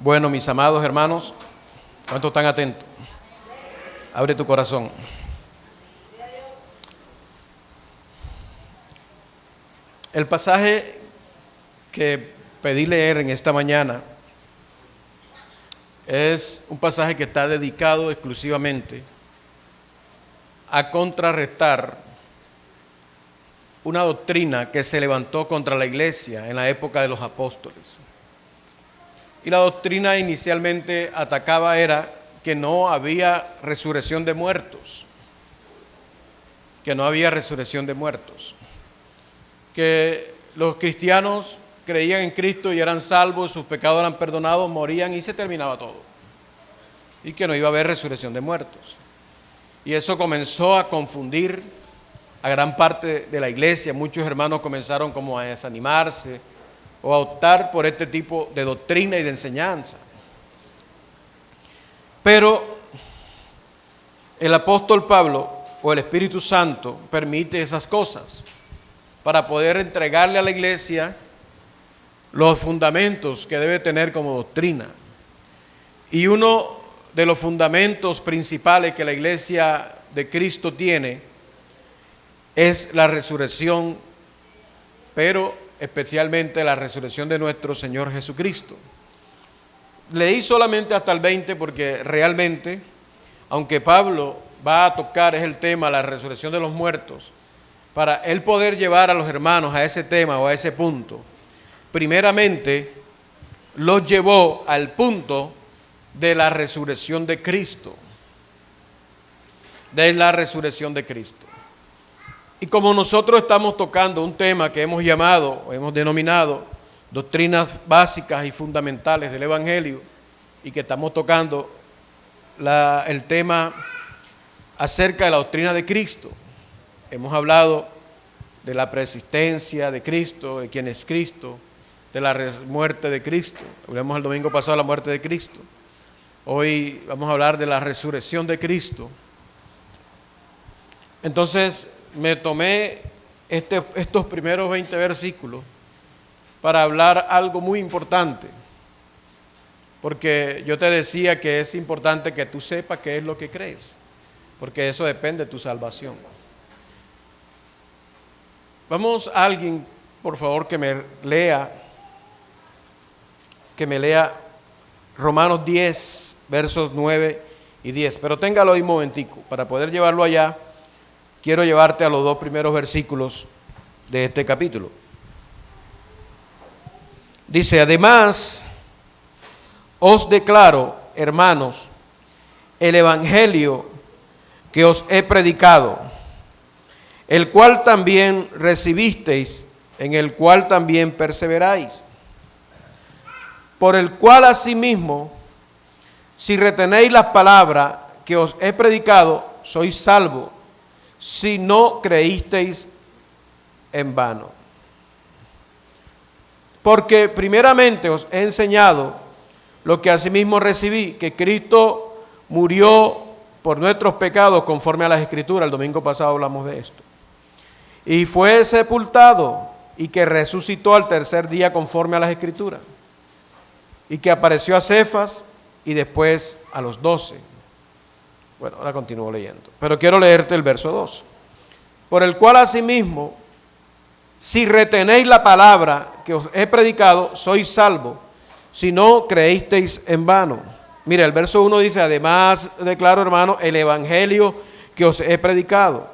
Bueno, mis amados hermanos, ¿cuántos están atentos? Abre tu corazón. El pasaje que pedí leer en esta mañana es un pasaje que está dedicado exclusivamente a contrarrestar una doctrina que se levantó contra la iglesia en la época de los apóstoles. Y la doctrina inicialmente atacaba era que no había resurrección de muertos, que no había resurrección de muertos, que los cristianos creían en Cristo y eran salvos, sus pecados eran perdonados, morían y se terminaba todo, y que no iba a haber resurrección de muertos. Y eso comenzó a confundir a gran parte de la iglesia. Muchos hermanos comenzaron como a desanimarse o a optar por este tipo de doctrina y de enseñanza. Pero el apóstol Pablo o el Espíritu Santo permite esas cosas para poder entregarle a la iglesia los fundamentos que debe tener como doctrina. Y uno de los fundamentos principales que la iglesia de Cristo tiene es la resurrección, pero especialmente la resurrección de nuestro Señor Jesucristo. Leí solamente hasta el 20 porque realmente, aunque Pablo va a tocar es el tema, la resurrección de los muertos, para él poder llevar a los hermanos a ese tema o a ese punto, primeramente los llevó al punto de la resurrección de Cristo, de la resurrección de Cristo. Y como nosotros estamos tocando un tema que hemos llamado, o hemos denominado, doctrinas básicas y fundamentales del Evangelio, y que estamos tocando el tema acerca de la doctrina de Cristo, hemos hablado de la preexistencia de Cristo, de quién es Cristo, de la muerte de Cristo. Hablamos el domingo pasado de la muerte de Cristo. Hoy vamos a hablar de la resurrección de Cristo. Entonces me tomé estos primeros 20 versículos para hablar algo muy importante, porque yo te decía que es importante que tú sepas qué es lo que crees, porque eso depende de tu salvación. Vamos a alguien, por favor, que me lea Romanos 10, versos 9 y 10, pero téngalo ahí un momentico, para poder llevarlo allá. Quiero llevarte a los dos primeros versículos de este capítulo. Dice: además, os declaro, hermanos, el evangelio que os he predicado, el cual también recibisteis, en el cual también perseveráis, por el cual asimismo, si retenéis las palabras que os he predicado, sois salvos, si no creísteis en vano. Porque primeramente os he enseñado lo que asimismo recibí, que Cristo murió por nuestros pecados conforme a las Escrituras. El domingo pasado hablamos de esto. Y fue sepultado, y que resucitó al tercer día conforme a las Escrituras. Y que apareció a Cefas y después a los 12. Bueno, ahora continúo leyendo, pero quiero leerte el verso 2. Por el cual asimismo, si retenéis la palabra que os he predicado, sois salvos, si no creísteis en vano. Mira, el verso 1 dice: además declaro, hermano, el evangelio que os he predicado,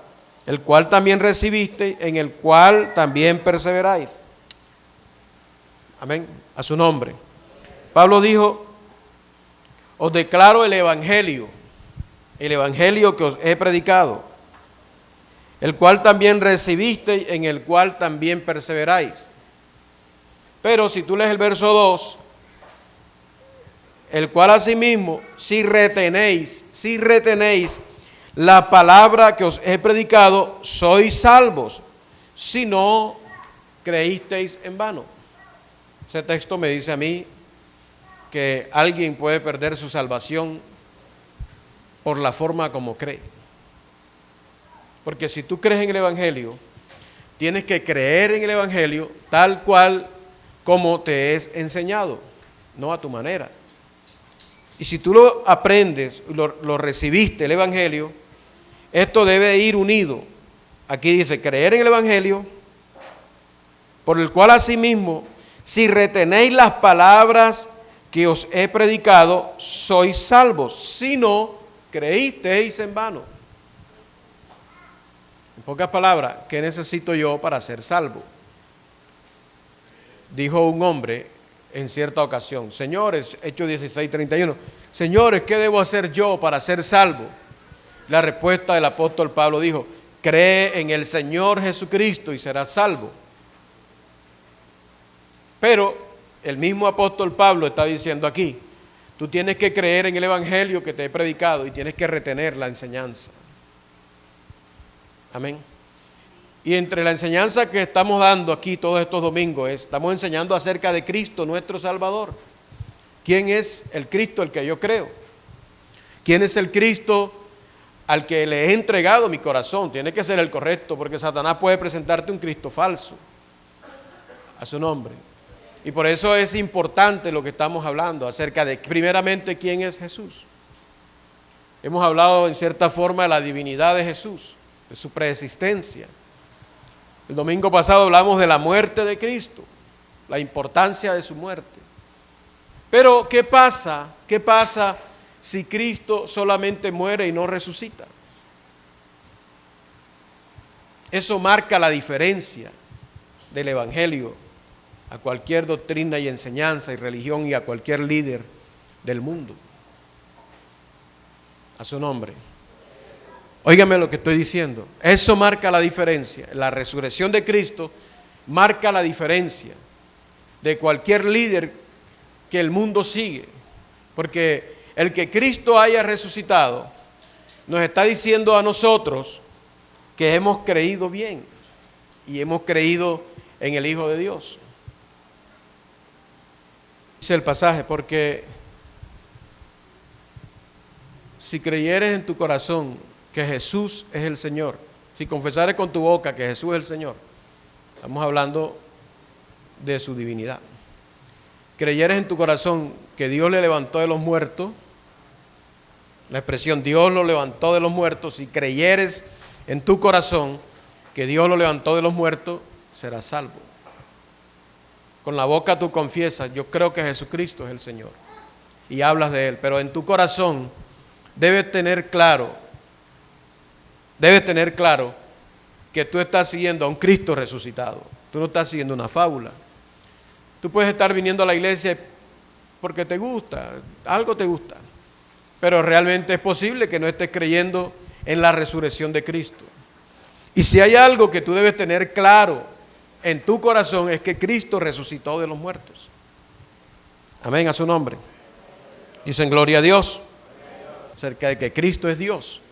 el cual también recibisteis, en el cual también perseveráis. Amén, a su nombre. Pablo dijo: os declaro el evangelio que os he predicado, el cual también recibisteis, en el cual también perseveráis. Pero si tú lees el verso 2, el cual asimismo, si retenéis la palabra que os he predicado, sois salvos, si no creísteis en vano. Ese texto me dice a mí que alguien puede perder su salvación por la forma como cree. Porque si tú crees en el Evangelio, tienes que creer en el Evangelio tal cual como te es enseñado, no a tu manera. Y si tú lo aprendes, lo recibiste, el Evangelio, esto debe ir unido. Aquí dice, creer en el Evangelio, por el cual asimismo, si retenéis las palabras que os he predicado, sois salvos. Si no, creísteis en vano. En pocas palabras, ¿qué necesito yo para ser salvo? Dijo un hombre en cierta ocasión, señores, Hechos 16:31, señores, ¿qué debo hacer yo para ser salvo? La respuesta del apóstol Pablo dijo, cree en el Señor Jesucristo y serás salvo. Pero el mismo apóstol Pablo está diciendo aquí, tú tienes que creer en el Evangelio que te he predicado y tienes que retener la enseñanza. Amén. Y entre la enseñanza que estamos dando aquí todos estos domingos, estamos enseñando acerca de Cristo, nuestro Salvador. ¿Quién es el Cristo al que yo creo? ¿Quién es el Cristo al que le he entregado mi corazón? Tiene que ser el correcto, porque Satanás puede presentarte un Cristo falso a su nombre. Y por eso es importante lo que estamos hablando acerca de, primeramente, quién es Jesús. Hemos hablado en cierta forma de la divinidad de Jesús, de su preexistencia. El domingo pasado hablamos de la muerte de Cristo, la importancia de su muerte. Pero, ¿qué pasa? ¿Qué pasa si Cristo solamente muere y no resucita? Eso marca la diferencia del Evangelio a cualquier doctrina y enseñanza y religión y a cualquier líder del mundo. A su nombre. Óigame lo que estoy diciendo. Eso marca la diferencia. La resurrección de Cristo marca la diferencia de cualquier líder que el mundo sigue. Porque el que Cristo haya resucitado nos está diciendo a nosotros que hemos creído bien y hemos creído en el Hijo de Dios. Dice el pasaje, porque si creyeres en tu corazón que Jesús es el Señor, si confesares con tu boca que Jesús es el Señor, estamos hablando de su divinidad. Creyeres en tu corazón que Dios le levantó de los muertos, la expresión Dios lo levantó de los muertos, si creyeres en tu corazón que Dios lo levantó de los muertos, serás salvo. Con la boca tú confiesas, yo creo que Jesucristo es el Señor, y hablas de Él, pero en tu corazón debes tener claro que tú estás siguiendo a un Cristo resucitado. Tú no estás siguiendo una fábula. Tú puedes estar viniendo a la iglesia porque te gusta, algo te gusta, pero realmente es posible que no estés creyendo en la resurrección de Cristo. Y si hay algo que tú debes tener claro en tu corazón es que Cristo resucitó de los muertos. Amén, a su nombre. Dicen gloria a Dios acerca de que Cristo es Dios.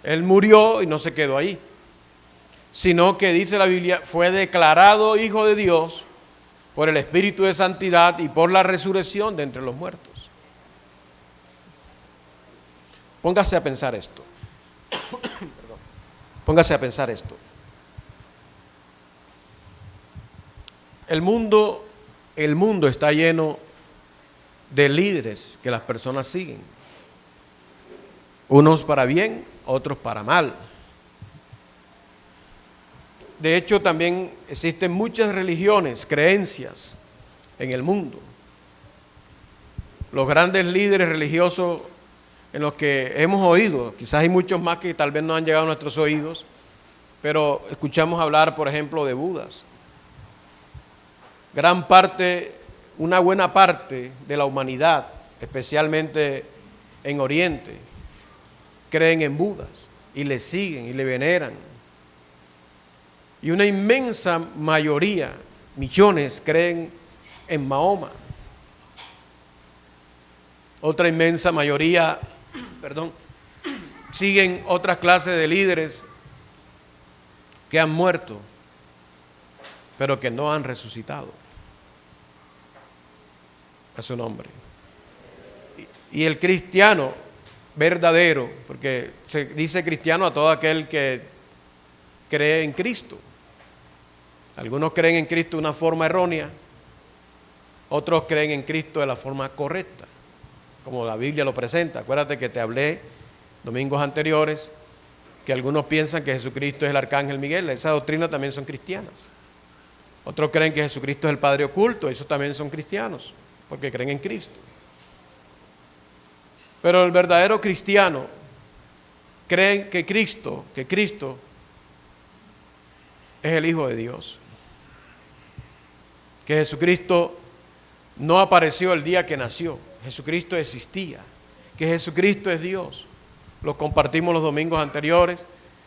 Él murió y no se quedó ahí, sino que dice la Biblia, fue declarado Hijo de Dios por el Espíritu de Santidad y por la resurrección de entre los muertos. Póngase a pensar esto. Póngase a pensar esto. El mundo está lleno de líderes que las personas siguen. Unos para bien, otros para mal. De hecho, también existen muchas religiones, creencias en el mundo. Los grandes líderes religiosos en los que hemos oído, quizás hay muchos más que tal vez no han llegado a nuestros oídos, pero escuchamos hablar, por ejemplo, de Budas. Una buena parte de la humanidad, especialmente en Oriente, creen en Budas y le siguen y le veneran. Y una inmensa mayoría, millones, creen en Mahoma. Otra inmensa mayoría, siguen otras clases de líderes que han muerto, pero que no han resucitado. A su nombre. Y el cristiano verdadero, porque se dice cristiano a todo aquel que cree en Cristo. Algunos creen en Cristo de una forma errónea, otros creen en Cristo de la forma correcta. como la Biblia lo presenta. Acuérdate que te hablé domingos anteriores que algunos piensan que Jesucristo es el arcángel Miguel. Esa doctrina también son cristianas. Otros creen que Jesucristo es el Padre oculto. Esos también son cristianos, porque creen en Cristo. Pero el verdadero cristiano cree que Cristo es el Hijo de Dios. Que Jesucristo no apareció el día que nació. Jesucristo existía. Que Jesucristo es Dios. Lo compartimos los domingos anteriores.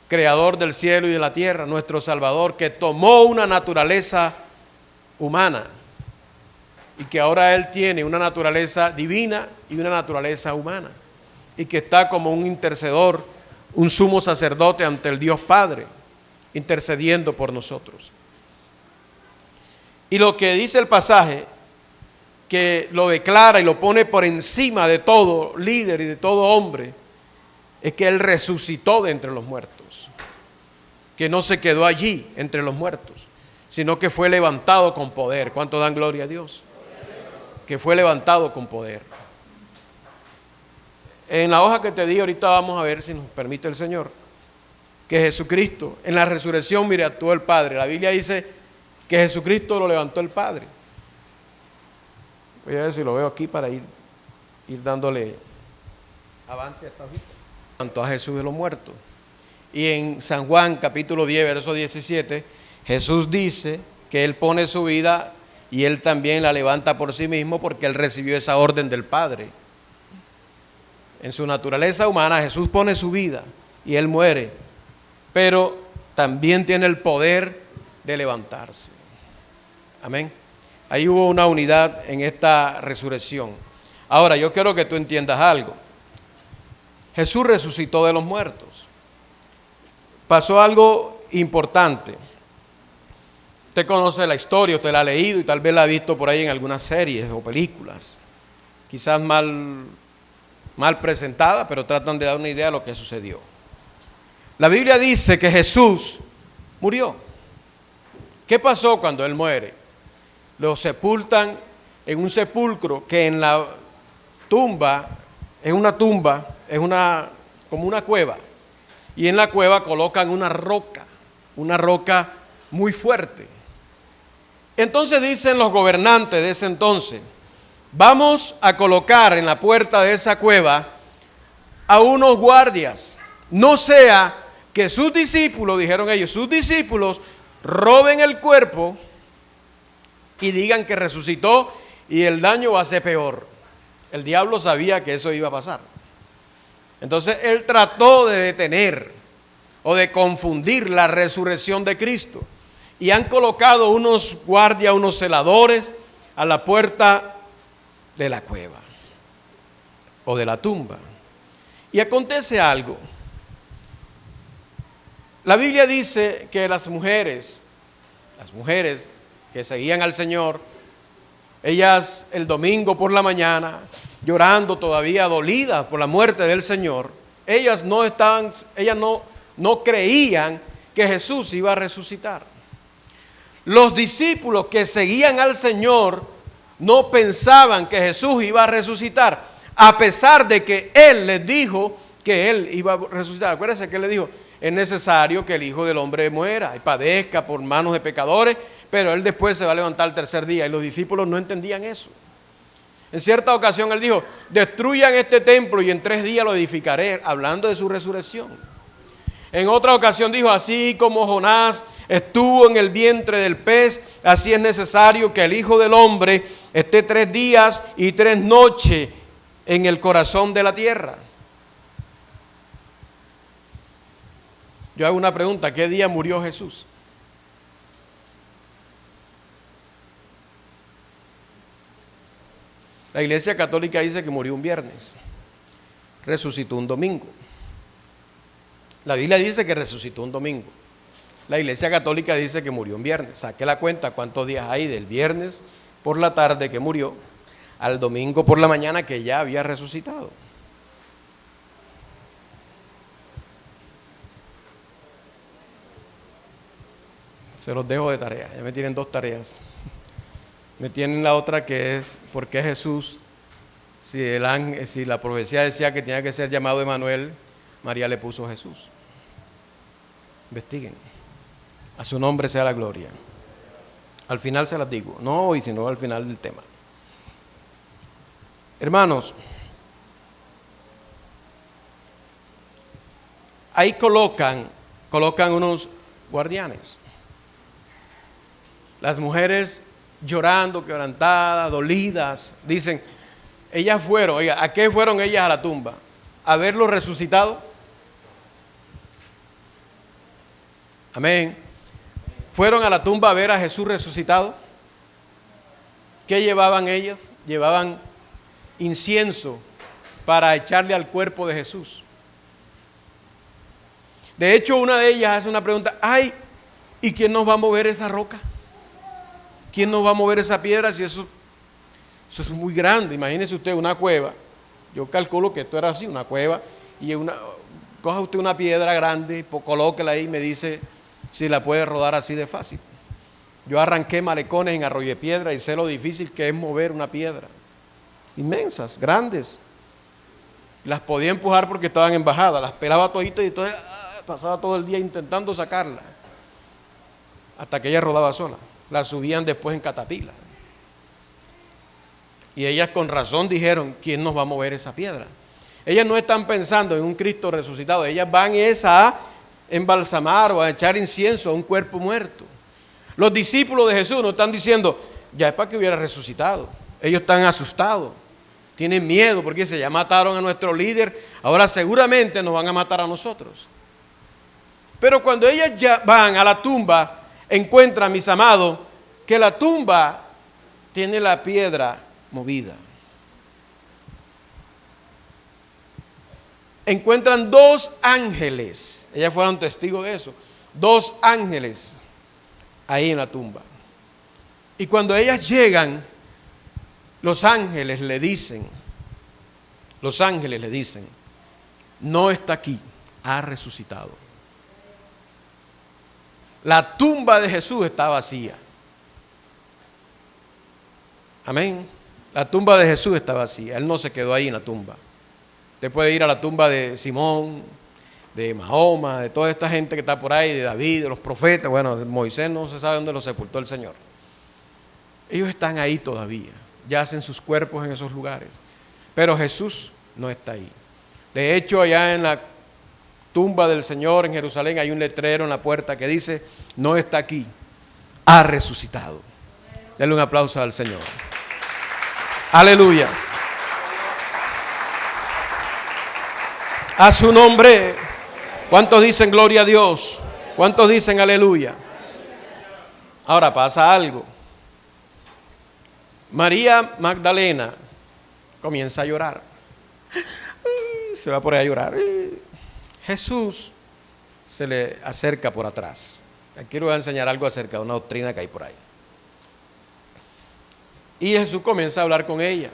Creador del cielo y de la tierra, nuestro Salvador, que tomó una naturaleza humana y que ahora Él tiene una naturaleza divina y una naturaleza humana, y que está como un intercedor, un sumo sacerdote ante el Dios Padre, intercediendo por nosotros. Y lo que dice el pasaje, que lo declara y lo pone por encima de todo líder y de todo hombre, es que Él resucitó de entre los muertos, que no se quedó allí entre los muertos, sino que fue levantado con poder. ¿Cuánto dan gloria a Dios? Que fue levantado con poder. En la hoja que te di ahorita vamos a ver, si nos permite el Señor, que Jesucristo en la resurrección, mire, actuó el Padre. La Biblia dice que Jesucristo lo levantó el Padre. Voy a ver si lo veo aquí para ir dándole avance a esta hojita. Levantó a Jesús de los muertos. Y en San Juan capítulo 10, verso 17, Jesús dice que Él pone su vida y Él también la levanta por sí mismo, porque Él recibió esa orden del Padre. En su naturaleza humana Jesús pone su vida y Él muere, pero también tiene el poder de levantarse. Amén. Ahí hubo una unidad en esta resurrección. Ahora yo quiero que tú entiendas algo. Jesús resucitó de los muertos. Pasó algo importante. Usted conoce la historia, usted la ha leído y tal vez la ha visto por ahí en algunas series o películas. Quizás mal presentada, pero tratan de dar una idea de lo que sucedió. La Biblia dice que Jesús murió. ¿Qué pasó cuando Él muere? Lo sepultan en un sepulcro que en la tumba, como una cueva. Y en la cueva colocan una roca muy fuerte. Entonces dicen los gobernantes de ese entonces: vamos a colocar en la puerta de esa cueva a unos guardias, no sea que sus discípulos, dijeron ellos, sus discípulos roben el cuerpo y digan que resucitó y el daño va a ser peor. El diablo sabía que eso iba a pasar. Entonces él trató de detener o de confundir la resurrección de Cristo, y han colocado unos guardias, unos celadores a la puerta de la cueva o de la tumba. Y acontece algo. La Biblia dice que las mujeres que seguían al Señor, ellas el domingo por la mañana, llorando todavía, dolidas por la muerte del Señor, ellas no creían que Jesús iba a resucitar. Los discípulos que seguían al Señor no pensaban que Jesús iba a resucitar, a pesar de que Él les dijo que Él iba a resucitar. Acuérdense que Él les dijo: es necesario que el Hijo del Hombre muera y padezca por manos de pecadores, pero Él después se va a levantar el tercer día. Y los discípulos no entendían eso. En cierta ocasión Él dijo: destruyan este templo y en 3 días lo edificaré, hablando de su resurrección. En otra ocasión dijo: así como Jonás estuvo en el vientre del pez, así es necesario que el Hijo del Hombre esté 3 días y 3 noches en el corazón de la tierra. Yo hago una pregunta: ¿qué día murió Jesús? La Iglesia Católica dice que murió un viernes, resucitó un domingo. La Biblia dice que resucitó un domingo. La Iglesia Católica dice que murió un viernes. Saque la cuenta cuántos días hay del viernes por la tarde que murió al domingo por la mañana que ya había resucitado. Se los dejo de tarea. Ya me tienen 2 tareas. Me tienen la otra, que es: ¿por qué Jesús si la profecía decía que tenía que ser llamado Emanuel, María le puso Jesús. Investiguen. A su nombre sea la gloria. Al final se las digo, no hoy, sino al final del tema. Hermanos, ahí colocan unos guardianes. Las mujeres llorando, quebrantadas, dolidas, dicen, ellas fueron, oiga, ¿a qué fueron ellas a la tumba? ¿A verlo resucitado? Amén. ¿Fueron a la tumba a ver a Jesús resucitado? ¿Qué llevaban ellas? Llevaban incienso para echarle al cuerpo de Jesús. De hecho, una de ellas hace una pregunta, ay, ¿y quién nos va a mover esa roca? ¿Quién nos va a mover esa piedra si eso es muy grande? Imagínese usted una cueva, yo calculo que esto era así, una cueva, y coja usted una piedra grande, colóquela ahí y me dice si la puede rodar así de fácil. Yo arranqué malecones en Arroyo de Piedra y sé lo difícil que es mover una piedra. Inmensas, grandes. Las podía empujar porque estaban en bajada, las pelaba toditas y entonces pasaba todo el día intentando sacarla. Hasta que ella rodaba sola. La subían después en catapila. Y ellas con razón dijeron, ¿quién nos va a mover esa piedra? Ellas no están pensando en un Cristo resucitado, ellas van a embalsamar o a echar incienso a un cuerpo muerto. Los discípulos de Jesús no están diciendo, ya es para que hubiera resucitado. Ellos están asustados, tienen miedo porque ya mataron a nuestro líder, ahora seguramente nos van a matar a nosotros. Pero cuando ellas ya van a la tumba, encuentran, mis amados, que la tumba tiene la piedra movida. Encuentran 2 ángeles, ellas fueron testigos de eso, 2 ángeles ahí en la tumba. Y cuando ellas llegan, los ángeles le dicen, no está aquí, ha resucitado. La tumba de Jesús está vacía. Amén. La tumba de Jesús está vacía. Él no se quedó ahí en la tumba. Usted puede ir a la tumba de Simón, de Mahoma, de toda esta gente que está por ahí, de David, de los profetas. Bueno, de Moisés no se sabe dónde lo sepultó el Señor. Ellos están ahí todavía. Yacen sus cuerpos en esos lugares. Pero Jesús no está ahí. De hecho, allá en la tumba del Señor en Jerusalén hay un letrero en la puerta que dice, no está aquí, ha resucitado. Denle un aplauso al Señor. Aleluya. A su nombre. ¿Cuántos dicen gloria a Dios? ¿Cuántos dicen aleluya? Ahora pasa algo. María Magdalena comienza a llorar. Se va por ahí a llorar. Jesús se le acerca por atrás. Aquí le voy a enseñar algo acerca de una doctrina que hay por ahí. Y Jesús comienza a hablar con ella.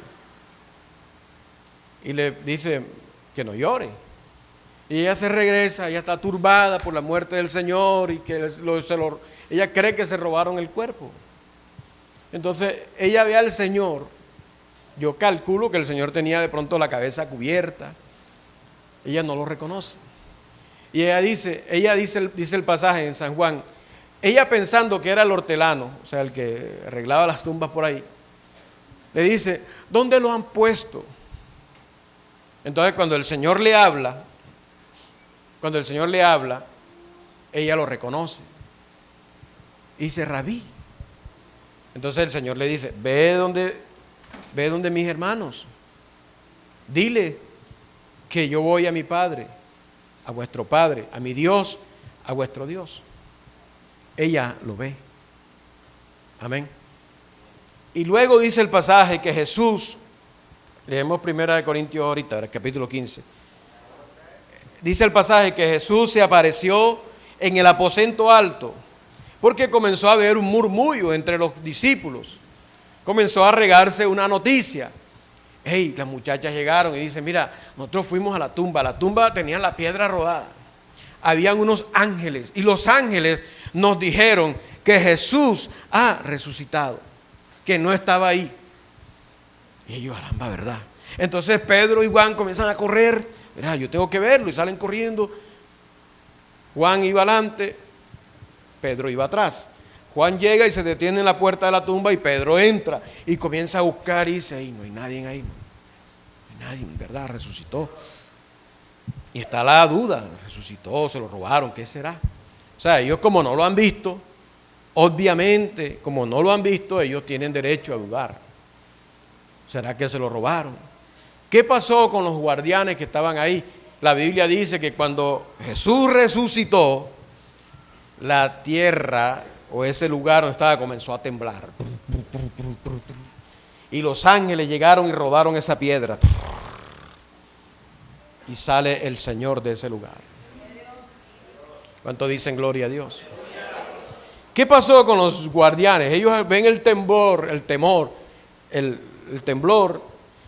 Y le dice que no llore. Y ella se regresa, ella está turbada por la muerte del Señor y que ella cree que se robaron el cuerpo. Entonces ella ve al Señor. Yo calculo que el Señor tenía de pronto la cabeza cubierta. Ella no lo reconoce. Y ella dice el pasaje en San Juan, ella pensando que era el hortelano, o sea, el que arreglaba las tumbas por ahí, le dice, ¿dónde lo han puesto? Entonces cuando el Señor le habla, ella lo reconoce. Y dice, Rabí. Entonces el Señor le dice, ve donde mis hermanos, dile que yo voy a mi Padre, a vuestro Padre, a mi Dios, a vuestro Dios. Ella lo ve. Amén. Y luego dice el pasaje que Jesús, leemos 1 Corintios ahorita, capítulo 15. Dice el pasaje que Jesús se apareció en el aposento alto, porque comenzó a haber un murmullo entre los discípulos. Comenzó a regarse una noticia. Hey, las muchachas llegaron y dicen, mira, nosotros fuimos a la tumba tenía la piedra rodada. Habían unos ángeles y los ángeles nos dijeron que Jesús ha resucitado, que no estaba ahí. Y ellos, caramba, ¿verdad? Entonces Pedro y Juan comienzan a correr. Mira, yo tengo que verlo, y salen corriendo. Juan iba adelante, Pedro iba atrás. Juan llega y se detiene en la puerta de la tumba y Pedro entra y comienza a buscar y dice, ahí no hay nadie ahí, no hay nadie, en verdad, resucitó. Y está la duda, resucitó, se lo robaron, ¿qué será? O sea, ellos como no lo han visto, obviamente, como no lo han visto, ellos tienen derecho a dudar. ¿Será que se lo robaron? ¿Qué pasó con los guardianes que estaban ahí? La Biblia dice que cuando Jesús resucitó, la tierra o ese lugar donde estaba comenzó a temblar. Y los ángeles llegaron y rodaron esa piedra. Y sale el Señor de ese lugar. ¿Cuánto dicen gloria a Dios? ¿Qué pasó con los guardianes? Ellos ven el temblor,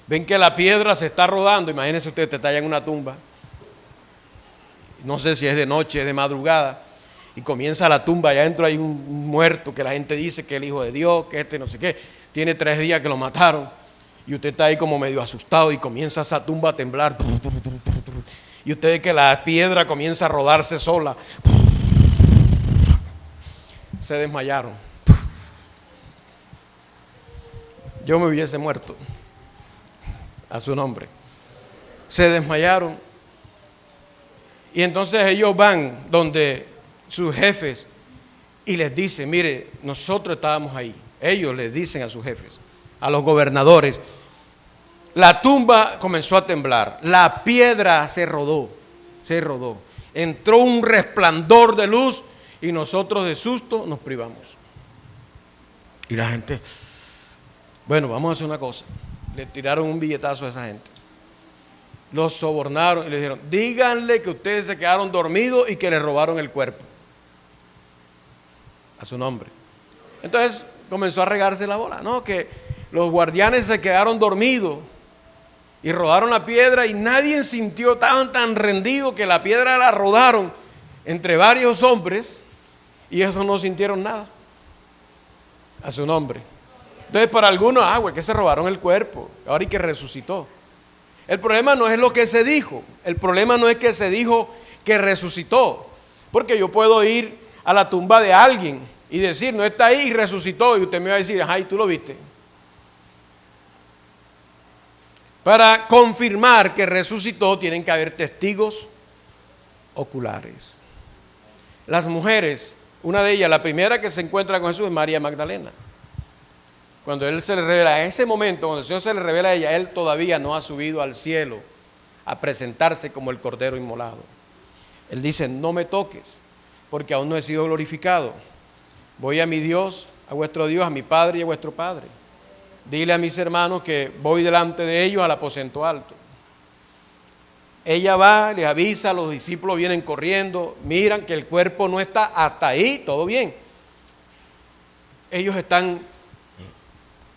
ven que la piedra se está rodando. Imagínense ustedes, te tallan en una tumba. No sé si es de noche, es de madrugada. Y comienza la tumba, allá adentro hay un muerto que la gente dice que es el Hijo de Dios, que no sé qué. Tiene 3 días que lo mataron. Y usted está ahí como medio asustado y comienza esa tumba a temblar. Y usted ve que la piedra comienza a rodarse sola. Se desmayaron. Yo me hubiese muerto. A su nombre. Se desmayaron. Y entonces ellos van donde sus jefes y les dicen, mire, nosotros estábamos ahí. Ellos les dicen a sus jefes, a los gobernadores, la tumba comenzó a temblar, la piedra se rodó. Entró un resplandor de luz y nosotros de susto nos privamos. Y la gente, bueno, vamos a hacer una cosa. Le tiraron un billetazo a esa gente. Los sobornaron y les dijeron, díganle que ustedes se quedaron dormidos y que le robaron el cuerpo. A su nombre. Entonces comenzó a regarse la bola, ¿no? Que los guardianes se quedaron dormidos y rodaron la piedra y nadie sintió tan rendido que la piedra la rodaron entre varios hombres y esos no sintieron nada. A su nombre. Entonces para algunos, güey, que se robaron el cuerpo, ahora y que resucitó. El problema no es lo que se dijo, el problema no es que se dijo que resucitó, porque yo puedo ir a la tumba de alguien y decir, no está ahí y resucitó, y usted me va a decir, ajá, ¿y tú lo viste? Para confirmar que resucitó tienen que haber testigos oculares. Las mujeres, una de ellas, la primera que se encuentra con Jesús es María Magdalena. Cuando Él se le revela, en ese momento, cuando el Señor se le revela a ella, Él todavía no ha subido al cielo a presentarse como el Cordero inmolado. Él dice, no me toques, porque aún no he sido glorificado. Voy a mi Dios, a vuestro Dios, a mi Padre y a vuestro Padre. Dile a mis hermanos que voy delante de ellos al aposento alto. Ella va, les avisa, los discípulos vienen corriendo, miran que el cuerpo no está hasta ahí, todo bien. Ellos están,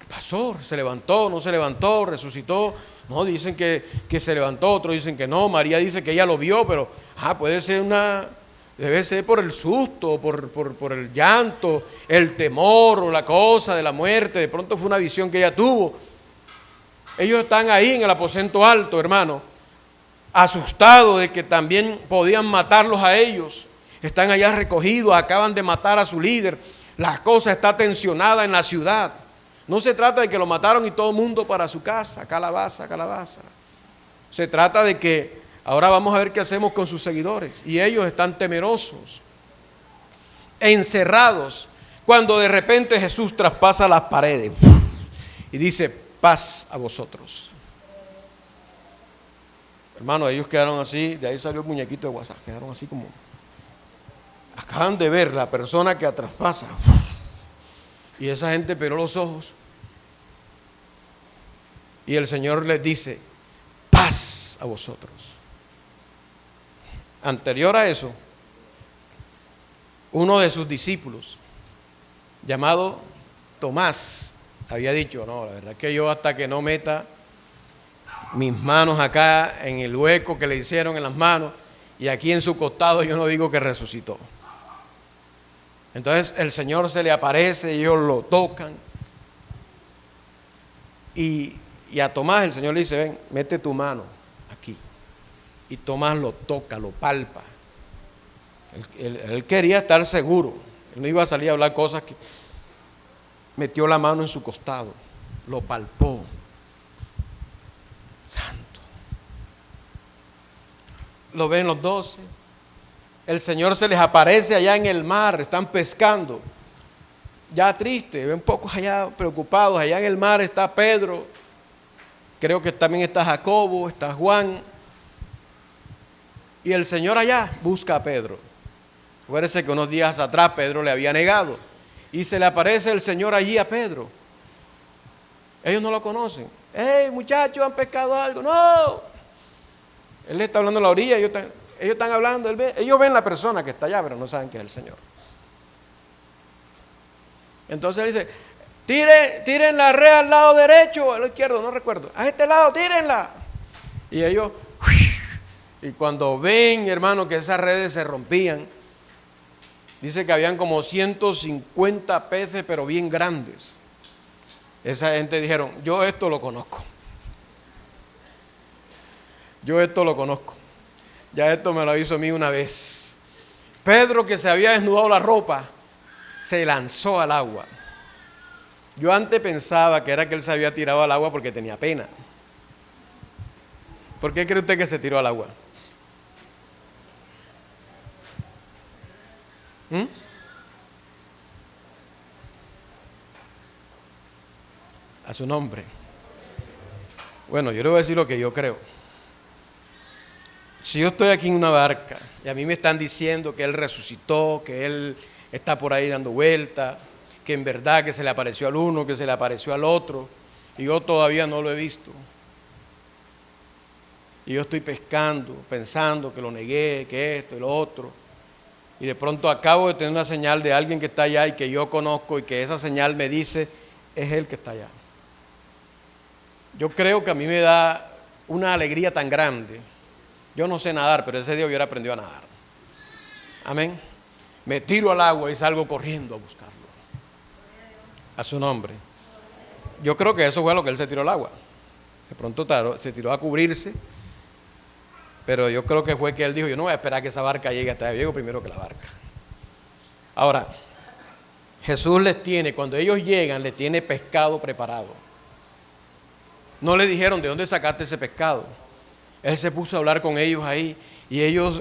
¿qué pasó? ¿Se levantó? ¿No se levantó? ¿Resucitó? No, dicen que se levantó, otros dicen que no. María dice que ella lo vio, pero puede ser debe ser por el susto, por el llanto, el temor o la cosa de la muerte. De pronto fue una visión que ella tuvo. Ellos están ahí en el aposento alto, hermano, asustados de que también podían matarlos a ellos. Están allá recogidos, acaban de matar a su líder. La cosa está tensionada en la ciudad. No se trata de que lo mataron y todo el mundo para su casa, calabaza, calabaza. Se trata de que ahora vamos a ver qué hacemos con sus seguidores. Y ellos están temerosos, encerrados, cuando de repente Jesús traspasa las paredes y dice, paz a vosotros. Hermano, ellos quedaron así, de ahí salió el muñequito de WhatsApp, quedaron así como, acaban de ver la persona que traspasa. Y esa gente peló los ojos. Y el Señor les dice, paz a vosotros. Anterior a eso, uno de sus discípulos, llamado Tomás, había dicho, no, la verdad es que yo hasta que no meta mis manos acá en el hueco que le hicieron en las manos y aquí en su costado, yo no digo que resucitó. Entonces el Señor se le aparece, ellos lo tocan y Y a Tomás el Señor le dice, ven, mete tu mano aquí. Y Tomás lo toca, lo palpa. Él quería estar seguro. Él no iba a salir a hablar cosas que... Metió la mano en su costado, lo palpó. Santo. Lo ven los 12. El Señor se les aparece allá en el mar, están pescando. Ya triste, ven pocos allá preocupados. Allá en el mar está Pedro, creo que también está Jacobo, está Juan. Y el Señor allá busca a Pedro. Acuérdense que unos días atrás Pedro le había negado. Y se le aparece el Señor allí a Pedro. Ellos no lo conocen. ¡Hey, muchachos, han pescado algo! ¡No! Él le está hablando a la orilla, ellos están hablando, ellos ven la persona que está allá, pero no saben que es el Señor. Entonces él dice, tiren la red al lado derecho o al izquierdo, no recuerdo. A este lado, tírenla. Y ellos, y cuando ven, hermano, que esas redes se rompían, dice que habían como 150 peces, pero bien grandes. Esa gente dijeron, yo esto lo conozco. Yo esto lo conozco. Ya esto me lo hizo a mí una vez. Pedro, que se había desnudado la ropa, se lanzó al agua. Yo antes pensaba que era que él se había tirado al agua porque tenía pena. ¿Por qué cree usted que se tiró al agua? A su nombre. Bueno, yo le voy a decir lo que yo creo. Si yo estoy aquí en una barca y a mí me están diciendo que Él resucitó, que Él está por ahí dando vueltas, que en verdad que se le apareció al uno, que se le apareció al otro, y yo todavía no lo he visto. Y yo estoy pescando, pensando que lo negué, que esto y lo otro. Y de pronto acabo de tener una señal de alguien que está allá y que yo conozco y que esa señal me dice, es Él que está allá. Yo creo que a mí me da una alegría tan grande. Yo no sé nadar, pero ese día hubiera aprendido a nadar. Amén. Me tiro al agua y salgo corriendo a buscarlo. A su nombre. Yo creo que eso fue lo que él se tiró al agua. De pronto se tiró a cubrirse, pero yo creo que fue que él dijo, yo no voy a esperar que esa barca llegue hasta allá, llego primero que la barca. Ahora, Jesús les tiene, cuando ellos llegan, les tiene pescado preparado. No le dijeron, ¿de dónde sacaste ese pescado? Él se puso a hablar con ellos ahí y ellos...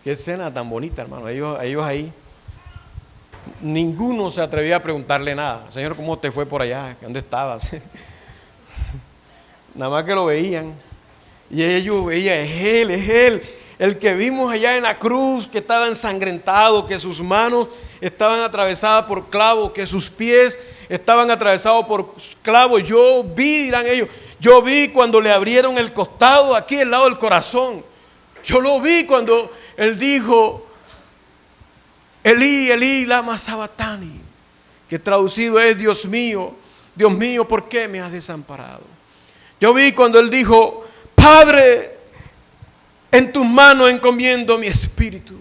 Qué escena tan bonita, hermano. Ellos ahí. Ninguno se atrevía a preguntarle nada. Señor, ¿cómo te fue por allá? ¿Dónde estabas? Nada más que lo veían. Y ellos veían, es Él. El que vimos allá en la cruz, que estaba ensangrentado, que sus manos estaban atravesadas por clavos, que sus pies estaban atravesados por clavos. Yo vi, dirán ellos, yo vi cuando le abrieron el costado aquí al lado del corazón. Yo lo vi cuando él dijo, Elí, Elí, lama sabatani, que traducido es, Dios mío, ¿por qué me has desamparado? Yo vi cuando él dijo, Padre, en tus manos encomiendo mi espíritu.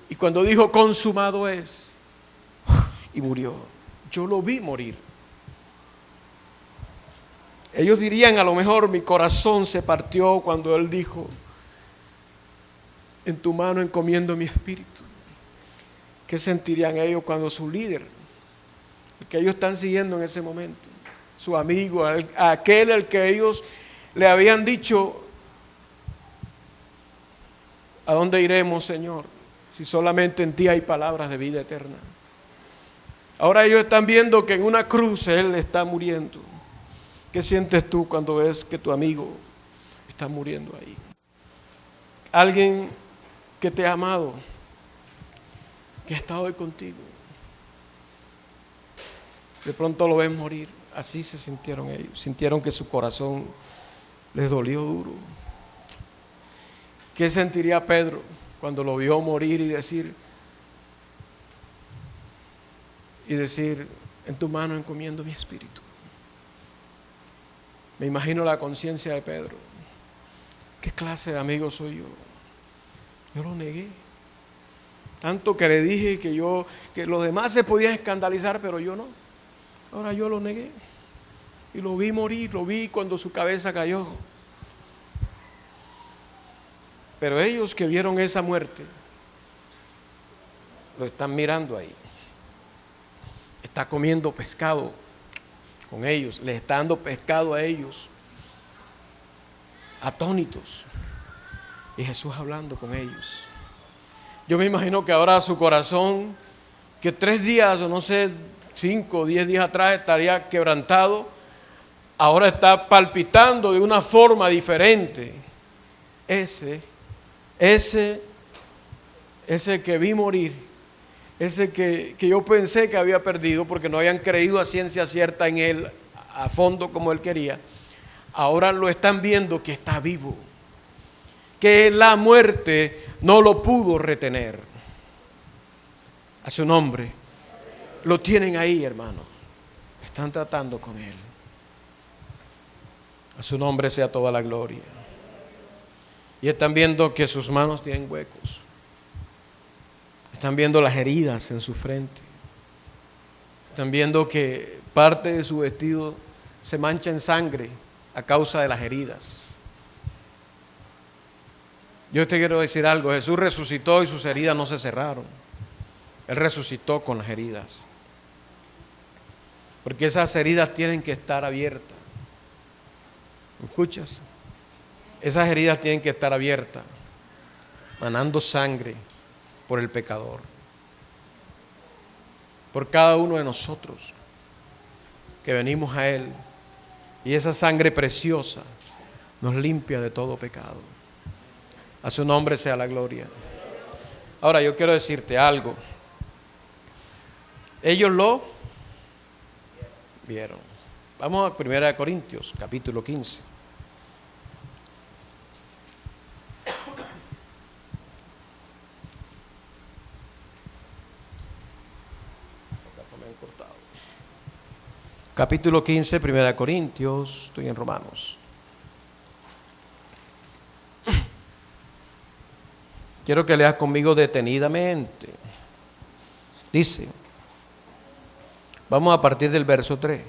Y cuando dijo, consumado es, y murió. Yo lo vi morir. Ellos dirían, a lo mejor mi corazón se partió cuando él dijo, en tu mano encomiendo mi espíritu. ¿Qué sentirían ellos cuando su líder, el que ellos están siguiendo en ese momento, su amigo, aquel al que ellos le habían dicho, ¿a dónde iremos, Señor, si solamente en ti hay palabras de vida eterna? Ahora ellos están viendo que en una cruz Él está muriendo. ¿Qué sientes tú cuando ves que tu amigo está muriendo ahí? Alguien que te ha amado, que está hoy contigo. De pronto lo ven morir. Así se sintieron ellos. Sintieron que su corazón les dolió duro. ¿Qué sentiría Pedro cuando lo vio morir y decir, en tu mano encomiendo mi espíritu? Me imagino la conciencia de Pedro. ¿Qué clase de amigo soy yo? Yo lo negué. Tanto que le dije que los demás se podían escandalizar, pero yo no. Ahora yo lo negué. Y lo vi morir, lo vi cuando su cabeza cayó. Pero ellos que vieron esa muerte, lo están mirando ahí. Está comiendo pescado con ellos, les está dando pescado a ellos, atónitos. Y Jesús hablando con ellos. Yo me imagino que ahora su corazón, que 3 días, o no sé, 5 o 10 días atrás estaría quebrantado, ahora está palpitando de una forma diferente. Ese que vi morir, ese que yo pensé que había perdido porque no habían creído a ciencia cierta en él, a fondo como él quería, ahora lo están viendo que está vivo, que la muerte no lo pudo retener. A su nombre. Lo tienen ahí, hermano. Están tratando con él. A su nombre sea toda la gloria. Y están viendo que sus manos tienen huecos. Están viendo las heridas en su frente. Están viendo que parte de su vestido se mancha en sangre a causa de las heridas. Yo te quiero decir algo, Jesús resucitó y sus heridas no se cerraron. Él resucitó con las heridas. Porque esas heridas tienen que estar abiertas. ¿Me escuchas? Esas heridas tienen que estar abiertas, manando sangre por el pecador. Por cada uno de nosotros que venimos a Él. Y esa sangre preciosa nos limpia de todo pecado. A su nombre sea la gloria. Ahora yo quiero decirte algo. Ellos lo vieron. Vamos a 1 Corintios, capítulo 15. Capítulo 15, 1 Corintios, estoy en Romanos. Quiero que leas conmigo detenidamente. Dice, vamos a partir del verso 3.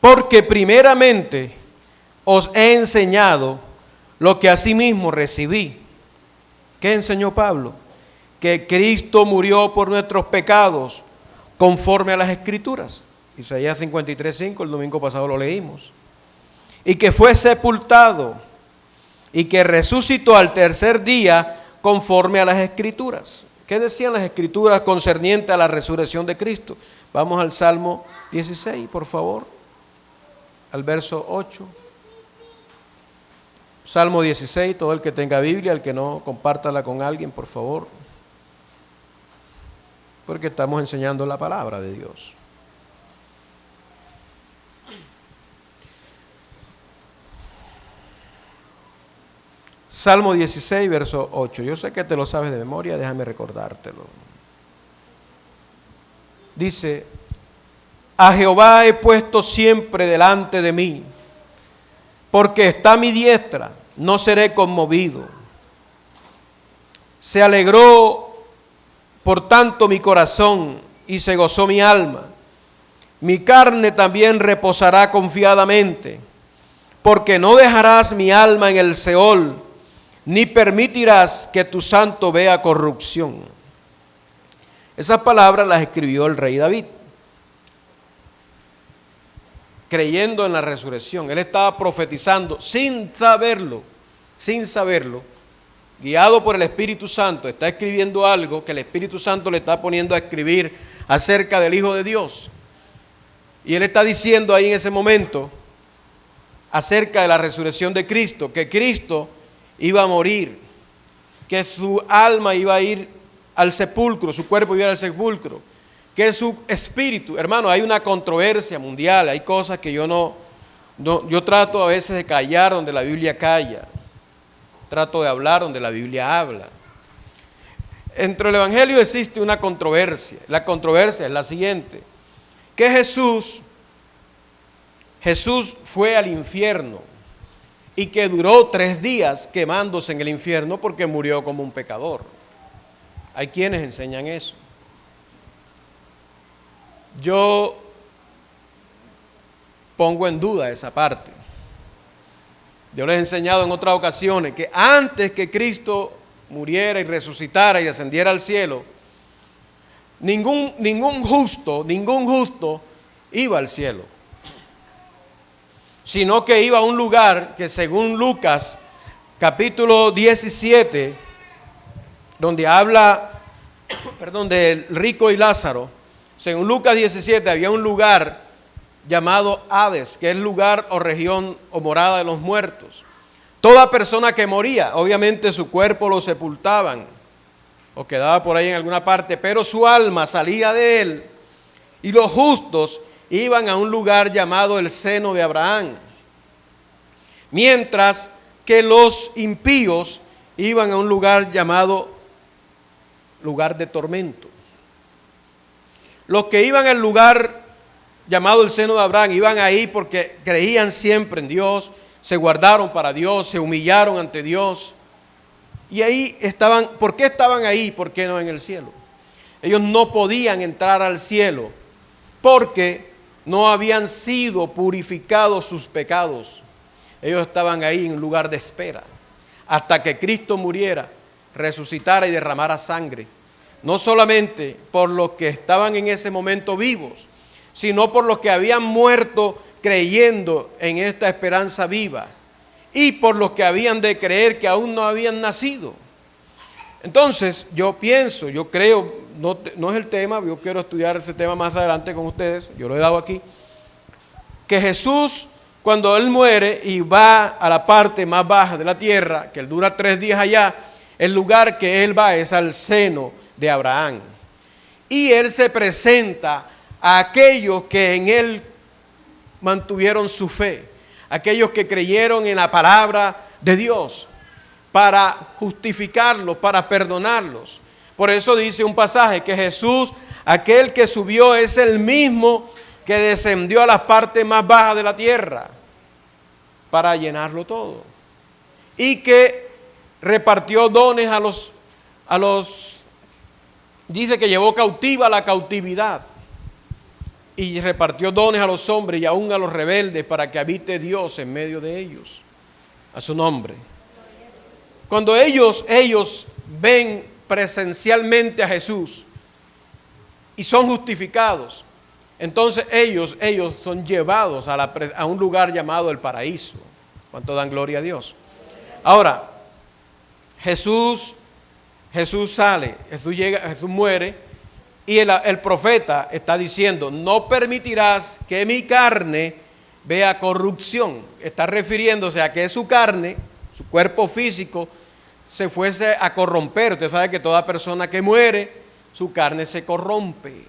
Porque primeramente os he enseñado lo que asimismo recibí. ¿Qué enseñó Pablo? Que Cristo murió por nuestros pecados conforme a las Escrituras. Isaías 53:5, el domingo pasado lo leímos. Y que fue sepultado y que resucitó al tercer día conforme a las Escrituras. ¿Qué decían las Escrituras concerniente a la resurrección de Cristo? Vamos al Salmo 16, por favor, al verso 8. Salmo 16, todo el que tenga Biblia, el que no, compártala con alguien, por favor. Porque estamos enseñando la palabra de Dios. Salmo 16, verso 8. Yo sé que te lo sabes de memoria, déjame recordártelo. Dice, a Jehová he puesto siempre delante de mí, porque está a mi diestra, no seré conmovido. Se alegró por tanto mi corazón y se gozó mi alma. Mi carne también reposará confiadamente, porque no dejarás mi alma en el Seol, ni permitirás que tu santo vea corrupción. Esas palabras las escribió el rey David, creyendo en la resurrección. Él estaba profetizando sin saberlo, guiado por el Espíritu Santo. Está escribiendo algo que el Espíritu Santo le está poniendo a escribir acerca del Hijo de Dios. Y él está diciendo ahí en ese momento acerca de la resurrección de Cristo, que Cristo iba a morir, que su alma iba a ir al sepulcro, su cuerpo iba a ir al sepulcro, que su espíritu, hermano, hay una controversia mundial, hay cosas que yo trato a veces de callar donde la Biblia calla, trato de hablar donde la Biblia habla. Entre el Evangelio existe una controversia, la controversia es la siguiente, que Jesús fue al infierno y que duró 3 días quemándose en el infierno porque murió como un pecador. Hay quienes enseñan eso. Yo pongo en duda esa parte. Yo les he enseñado en otras ocasiones que antes que Cristo muriera y resucitara y ascendiera al cielo, ningún justo iba al cielo, sino que iba a un lugar que según Lucas capítulo 17, donde habla, del rico y Lázaro, según Lucas 17 había un lugar llamado Hades, que es lugar o región o morada de los muertos. Toda persona que moría, obviamente su cuerpo lo sepultaban o quedaba por ahí en alguna parte, pero su alma salía de él y los justos iban a un lugar llamado el seno de Abraham, mientras que los impíos iban a un lugar llamado lugar de tormento. Los que iban al lugar llamado el seno de Abraham iban ahí porque creían siempre en Dios, se guardaron para Dios, se humillaron ante Dios. Y ahí estaban. ¿Por qué estaban ahí? ¿Por qué no en el cielo? Ellos no podían entrar al cielo porque no habían sido purificados sus pecados. Ellos estaban ahí en un lugar de espera hasta que Cristo muriera, resucitara y derramara sangre. No solamente por los que estaban en ese momento vivos, sino por los que habían muerto creyendo en esta esperanza viva y por los que habían de creer que aún no habían nacido. Entonces, yo creo, no es el tema, yo quiero estudiar ese tema más adelante con ustedes, yo lo he dado aquí, que Jesús, cuando Él muere y va a la parte más baja de la tierra, que Él dura 3 días allá, el lugar que Él va es al seno de Abraham. Y Él se presenta a aquellos que en Él mantuvieron su fe, aquellos que creyeron en la palabra de Dios, para justificarlos, para perdonarlos. Por eso dice un pasaje que Jesús, aquel que subió, es el mismo que descendió a las partes más bajas de la tierra para llenarlo todo. Y que repartió dones a los, dice que llevó cautiva la cautividad. Y repartió dones a los hombres y aún a los rebeldes para que habite Dios en medio de ellos. A su nombre. Cuando ellos ven presencialmente a Jesús y son justificados, entonces ellos son llevados a un lugar llamado el paraíso. ¿Cuánto dan gloria a Dios? Ahora, Jesús sale, Jesús llega, Jesús muere. Y el profeta está diciendo, no permitirás que mi carne vea corrupción. Está refiriéndose a que su carne, su cuerpo físico, se fuese a corromper. Usted sabe que toda persona que muere, su carne se corrompe,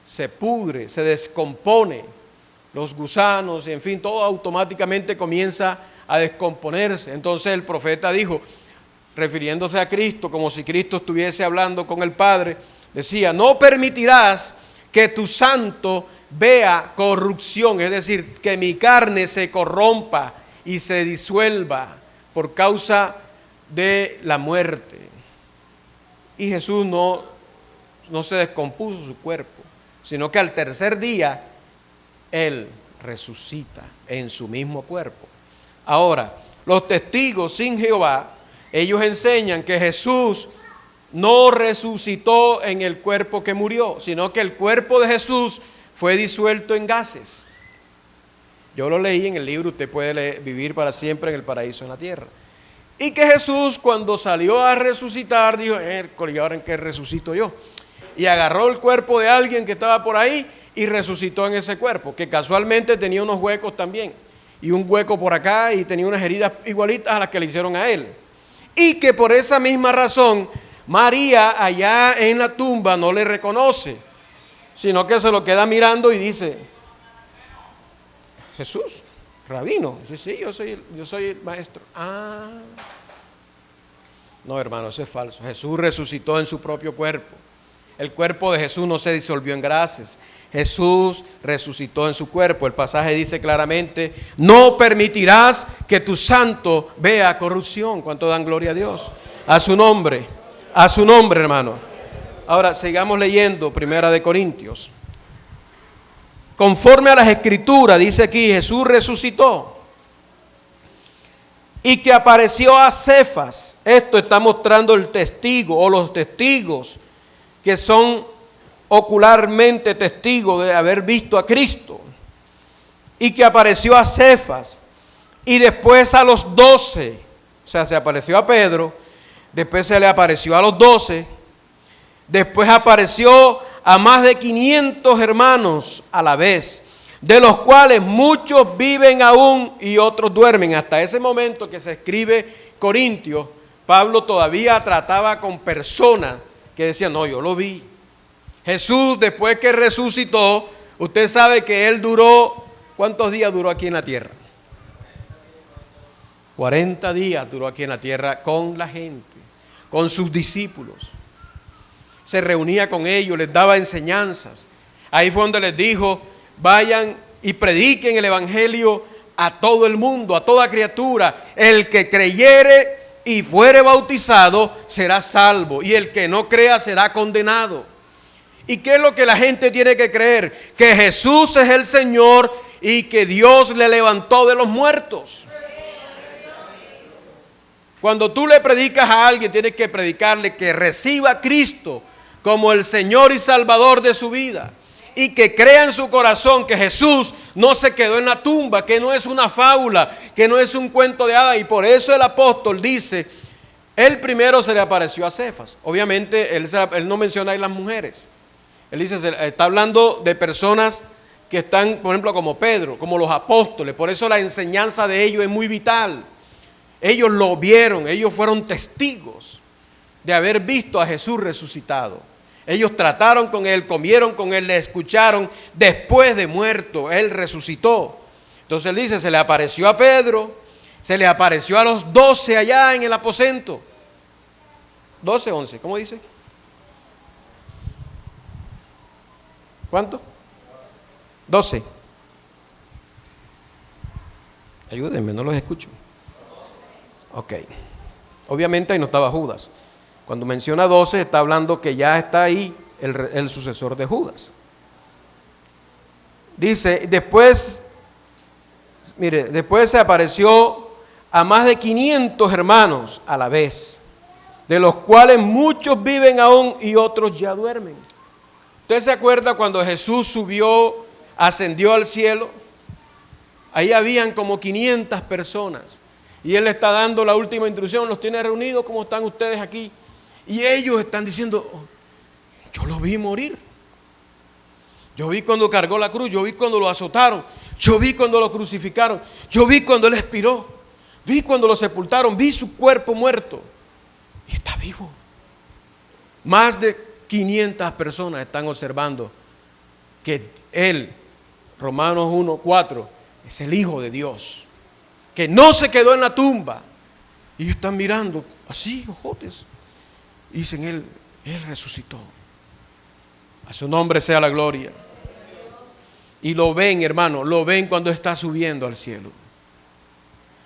se pudre, se descompone. Los gusanos, en fin, todo automáticamente comienza a descomponerse. Entonces el profeta dijo, refiriéndose a Cristo, como si Cristo estuviese hablando con el Padre, decía, no permitirás que tu santo vea corrupción, es decir, que mi carne se corrompa y se disuelva por causa de la muerte. Y Jesús no se descompuso su cuerpo, sino que al tercer día Él resucita en su mismo cuerpo. Ahora, los testigos sin Jehová, ellos enseñan que Jesús no resucitó en el cuerpo que murió, sino que el cuerpo de Jesús fue disuelto en gases. Yo lo leí en el libro, usted puede vivir para siempre en el paraíso en la tierra. Y que Jesús, cuando salió a resucitar, dijo, ¿y ahora en qué resucito yo? Y agarró el cuerpo de alguien que estaba por ahí y resucitó en ese cuerpo, que casualmente tenía unos huecos también, y un hueco por acá, y tenía unas heridas igualitas a las que le hicieron a él. Y que por esa misma razón, María allá en la tumba no le reconoce, sino que se lo queda mirando y dice, Jesús, rabino. Dice, sí, yo soy el maestro. No, hermano, eso es falso. Jesús resucitó en su propio cuerpo. El cuerpo de Jesús no se disolvió en gases. Jesús resucitó en su cuerpo. El pasaje dice claramente, no permitirás que tu santo vea corrupción. ¿Cuánto dan gloria a Dios? A su nombre. A su nombre, hermano. Ahora, sigamos leyendo Primera de Corintios. Conforme a las Escrituras, dice aquí, Jesús resucitó. Y que apareció a Cefas. Esto está mostrando el testigo o los testigos que son ocularmente testigos de haber visto a Cristo. Y que apareció a Cefas. Y después a los 12. O sea, se apareció a Pedro. Después se le apareció a los 12. Después apareció a más de 500 hermanos a la vez, de los cuales muchos viven aún y otros duermen. Hasta ese momento que se escribe Corintios, Pablo todavía trataba con personas que decían, no, yo lo vi. Jesús, después que resucitó, usted sabe que él duró, ¿cuántos días duró aquí en la tierra? 40 días duró aquí en la tierra con la gente, con sus discípulos. Se reunía con ellos, les daba enseñanzas. Ahí fue donde les dijo, vayan y prediquen el evangelio a todo el mundo, a toda criatura. El que creyere y fuere bautizado será salvo, y el que no crea será condenado. ¿Y qué es lo que la gente tiene que creer? Que Jesús es el Señor y que Dios le levantó de los muertos. Cuando tú le predicas a alguien, tienes que predicarle que reciba a Cristo como el Señor y Salvador de su vida, y que crea en su corazón que Jesús no se quedó en la tumba, que no es una fábula, que no es un cuento de hadas. Y por eso el apóstol dice, él primero se le apareció a Cefas. Obviamente él no menciona ahí las mujeres. Él dice, está hablando de personas que están, por ejemplo, como Pedro, como los apóstoles. Por eso la enseñanza de ellos es muy vital. Ellos lo vieron, ellos fueron testigos de haber visto a Jesús resucitado. Ellos trataron con él, comieron con él, le escucharon. Después de muerto, él resucitó. Entonces él dice, se le apareció a Pedro, se le apareció a los 12 allá en el aposento. 12, 11, ¿cómo dice? ¿Cuánto? 12. Ayúdenme, no los escucho. Ok. Obviamente ahí no estaba Judas. Cuando menciona 12 está hablando que ya está ahí el sucesor de Judas. Dice, después se apareció a más de 500 hermanos a la vez, de los cuales muchos viven aún y otros ya duermen. ¿Usted se acuerda cuando Jesús ascendió al cielo? Ahí habían como 500 personas. Y Él le está dando la última instrucción, los tiene reunidos como están ustedes aquí. Y ellos están diciendo, yo lo vi morir. Yo vi cuando cargó la cruz, yo vi cuando lo azotaron, yo vi cuando lo crucificaron, yo vi cuando Él expiró, vi cuando lo sepultaron, vi su cuerpo muerto. Y está vivo. Más de 500 personas están observando que Él, Romanos 1:4, es el Hijo de Dios, que no se quedó en la tumba. Y ellos están mirando así, ojotes. Y dicen, Él resucitó. A su nombre sea la gloria. Y lo ven, hermano, lo ven cuando está subiendo al cielo.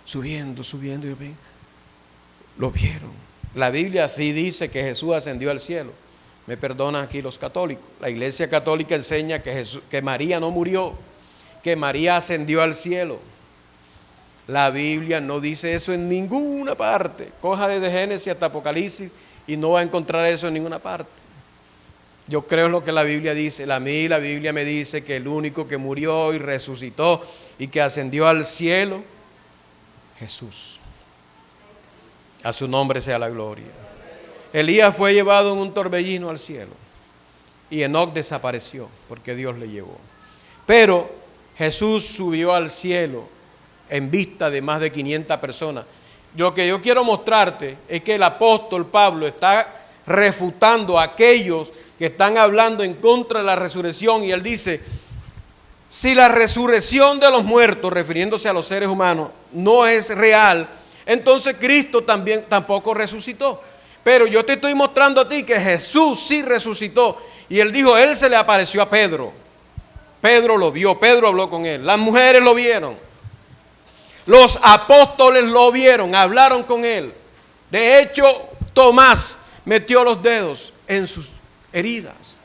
Subiendo, y ven. Lo vieron. La Biblia sí dice que Jesús ascendió al cielo. Me perdonan aquí los católicos. La Iglesia Católica enseña que María no murió, que María ascendió al cielo. La Biblia no dice eso en ninguna parte. Coja desde Génesis hasta Apocalipsis y no va a encontrar eso en ninguna parte. Yo creo en lo que la Biblia dice. A mí la Biblia me dice que el único que murió y resucitó y que ascendió al cielo, Jesús. A su nombre sea la gloria. Elías fue llevado en un torbellino al cielo y Enoc desapareció porque Dios le llevó. Pero Jesús subió al cielo en vista de más de 500 personas. Lo que yo quiero mostrarte es que el apóstol Pablo está refutando a aquellos que están hablando en contra de la resurrección, y él dice, si la resurrección de los muertos, refiriéndose a los seres humanos, no es real, entonces Cristo tampoco resucitó. Pero yo te estoy mostrando a ti que Jesús sí resucitó. Y él dijo, él se le apareció a Pedro. Pedro lo vio, Pedro habló con él. Las mujeres lo vieron. Los apóstoles lo vieron, hablaron con él. De hecho, Tomás, metió los dedos en sus heridas.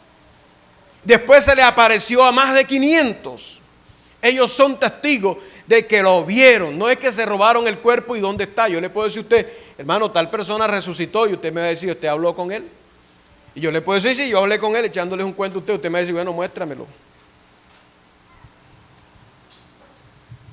Después se le apareció a más de 500. Ellos son testigos de que lo vieron. No es que se robaron el cuerpo y dónde está. Yo le puedo decir a usted, hermano, tal persona resucitó, y usted me va a decir, ¿usted habló con él? Y yo le puedo decir, sí, yo hablé con él echándoles un cuento a usted. Usted me va a decir, bueno, muéstramelo.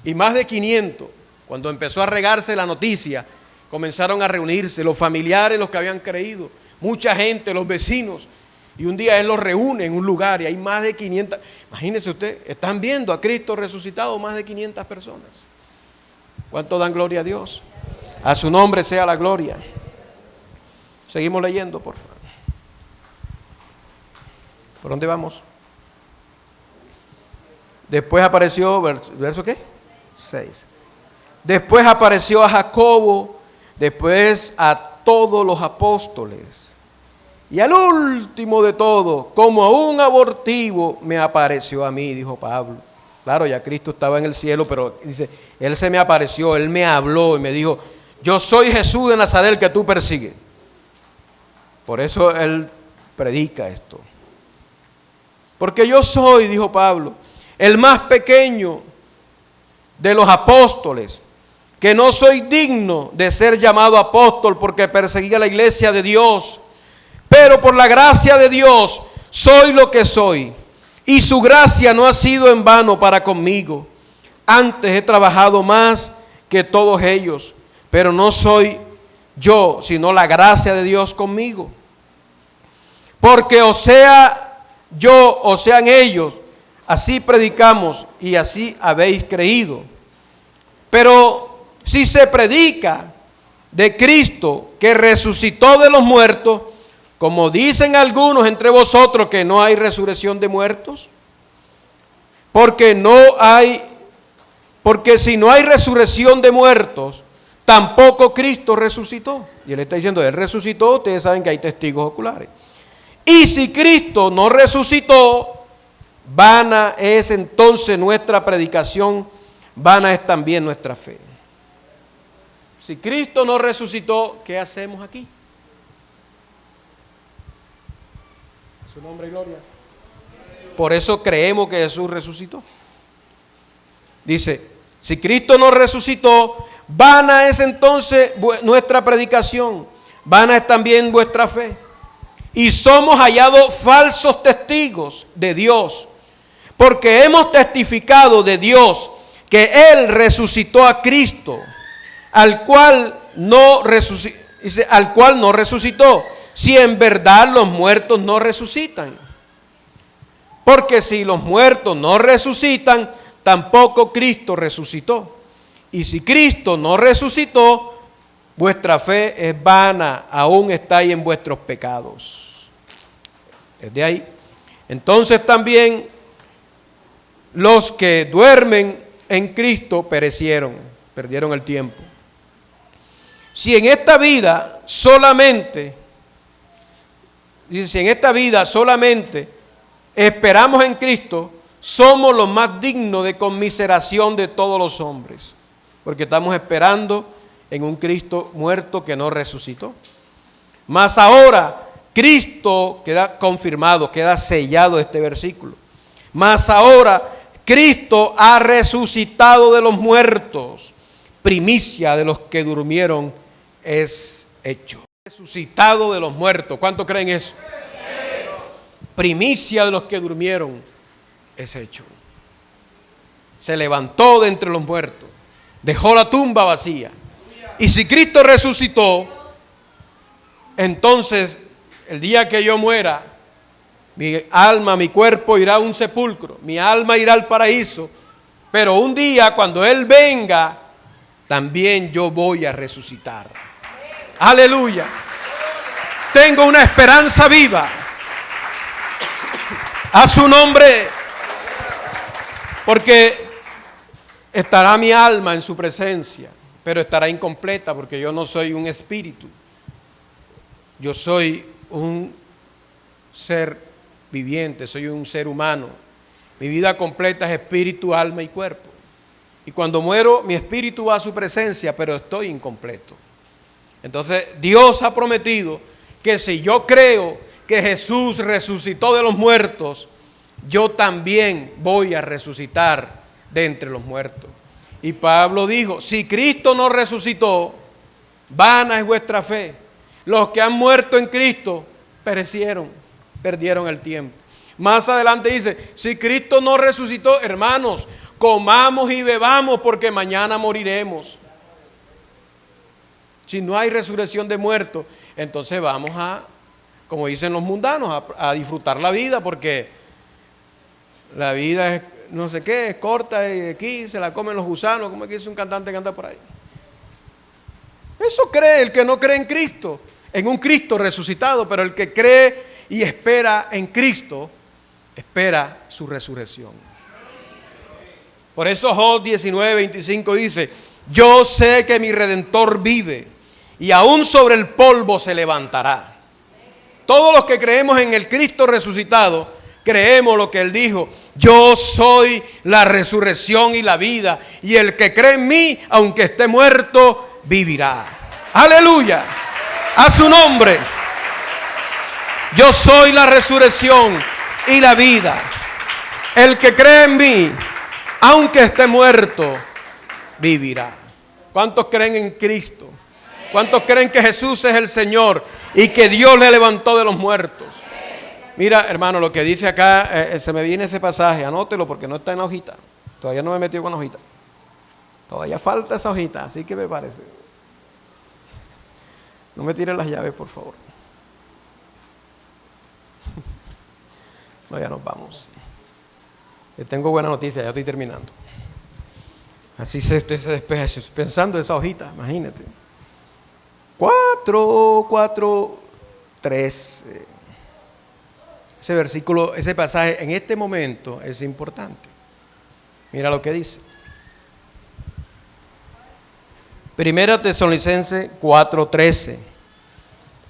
Y más de 500, cuando empezó a regarse la noticia, comenzaron a reunirse los familiares, los que habían creído, mucha gente, los vecinos. Y un día él los reúne en un lugar y hay más de 500. Imagínense usted, están viendo a Cristo resucitado más de 500 personas. ¿Cuánto dan gloria a Dios? A su nombre sea la gloria. Seguimos leyendo, por favor. ¿Por dónde vamos? Después apareció, ¿verso qué? 6. Después apareció a Jacobo, después a todos los apóstoles. Y al último de todo, como a un abortivo, me apareció a mí, dijo Pablo. Claro, ya Cristo estaba en el cielo, pero dice, Él se me apareció, Él me habló y me dijo, yo soy Jesús de Nazaret que tú persigues. Por eso Él predica esto. Porque yo soy, dijo Pablo, el más pequeño de los apóstoles, que no soy digno de ser llamado apóstol porque perseguía la iglesia de Dios. Pero por la gracia de Dios soy lo que soy, y su gracia no ha sido en vano para conmigo. Antes he trabajado más que todos ellos, pero no soy yo, sino la gracia de Dios conmigo. Porque o sea yo o sean ellos, así predicamos y así habéis creído. Pero si se predica de Cristo que resucitó de los muertos, como dicen algunos entre vosotros que no hay resurrección de muertos, porque si no hay resurrección de muertos, tampoco Cristo resucitó. Y él está diciendo, Él resucitó, ustedes saben que hay testigos oculares. Y si Cristo no resucitó, vana es entonces nuestra predicación, vana es también nuestra fe. Si Cristo no resucitó, ¿qué hacemos aquí? Su nombre y gloria. Por eso creemos que Jesús resucitó. Dice, si Cristo no resucitó, vana es entonces nuestra predicación, vana es también vuestra fe. Y somos hallados falsos testigos de Dios, porque hemos testificado de Dios que Él resucitó a Cristo, al cual no resucitó, si en verdad los muertos no resucitan. Porque si los muertos no resucitan, tampoco Cristo resucitó. Y si Cristo no resucitó, vuestra fe es vana, aún estáis en vuestros pecados. Desde ahí. Entonces también los que duermen en Cristo perecieron, perdieron el tiempo. Si en esta vida solamente esperamos en Cristo, somos los más dignos de conmiseración de todos los hombres, porque estamos esperando en un Cristo muerto que no resucitó. Mas ahora Cristo, queda confirmado, queda sellado este versículo. Mas ahora Cristo ha resucitado de los muertos, primicia de los que durmieron es hecho. Resucitado de los muertos, ¿cuánto creen eso? Primicia de los que durmieron es hecho. Se levantó de entre los muertos, dejó la tumba vacía. Y si Cristo resucitó, entonces el día que yo muera, mi alma, mi cuerpo irá a un sepulcro, mi alma irá al paraíso, pero un día cuando Él venga, también yo voy a resucitar. Aleluya. Tengo una esperanza viva. A su nombre. Porque estará mi alma en su presencia, pero estará incompleta porque yo no soy un espíritu. Yo soy un ser viviente, soy un ser humano. Mi vida completa es espíritu, alma y cuerpo. Y cuando muero, mi espíritu va a su presencia, pero estoy incompleto. Entonces, Dios ha prometido que si yo creo que Jesús resucitó de los muertos, yo también voy a resucitar de entre los muertos. Y Pablo dijo, si Cristo no resucitó, vana es vuestra fe. Los que han muerto en Cristo perecieron, perdieron el tiempo. Más adelante dice, si Cristo no resucitó, hermanos, comamos y bebamos porque mañana moriremos. Si no hay resurrección de muertos, entonces vamos a, como dicen los mundanos, a disfrutar la vida, porque la vida es no sé qué, es corta y aquí se la comen los gusanos, como aquí dice un cantante que anda por ahí. Eso cree el que no cree en Cristo, en un Cristo resucitado, pero el que cree y espera en Cristo, espera su resurrección. Por eso Job 19:25 dice, yo sé que mi Redentor vive y aún sobre el polvo se levantará. Todos los que creemos en el Cristo resucitado, creemos lo que Él dijo, yo soy la resurrección y la vida, y el que cree en mí, aunque esté muerto, vivirá. Aleluya, a su nombre. Yo soy la resurrección y la vida. El que cree en mí, aunque esté muerto, vivirá. ¿Cuántos creen en Cristo? ¿Cuántos creen que Jesús es el Señor y que Dios le levantó de los muertos? Mira, hermano, lo que dice acá, se me viene ese pasaje, anótelo porque no está en la hojita. Todavía no me he metido con la hojita. Todavía falta esa hojita, así que me parece. No me tiren las llaves, por favor. No, ya nos vamos. Le tengo buena noticia, ya estoy terminando. Así se despeja, pensando esa hojita, imagínate. 3. Ese versículo, ese pasaje en este momento es importante. Mira lo que dice. Primera Tesalonicenses 4:13.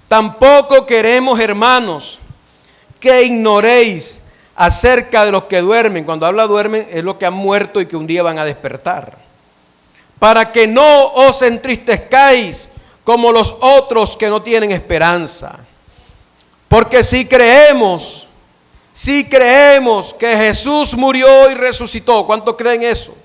Tampoco queremos, hermanos, que ignoréis acerca de los que duermen. Cuando habla duermen es los que han muerto y que un día van a despertar. Para que no os entristezcáis como los otros que no tienen esperanza. Porque si creemos que Jesús murió y resucitó, ¿cuántos creen eso?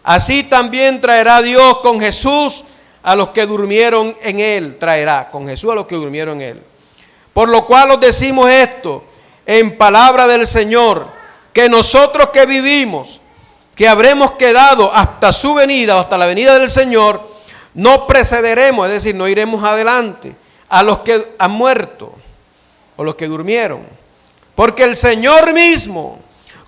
Así también traerá Dios con Jesús a los que durmieron en Él. Traerá con Jesús a los que durmieron en Él. Por lo cual os decimos esto en palabra del Señor, que nosotros que vivimos, que habremos quedado hasta su venida o hasta la venida del Señor, no precederemos, es decir, no iremos adelante a los que han muerto o los que durmieron. Porque el Señor mismo,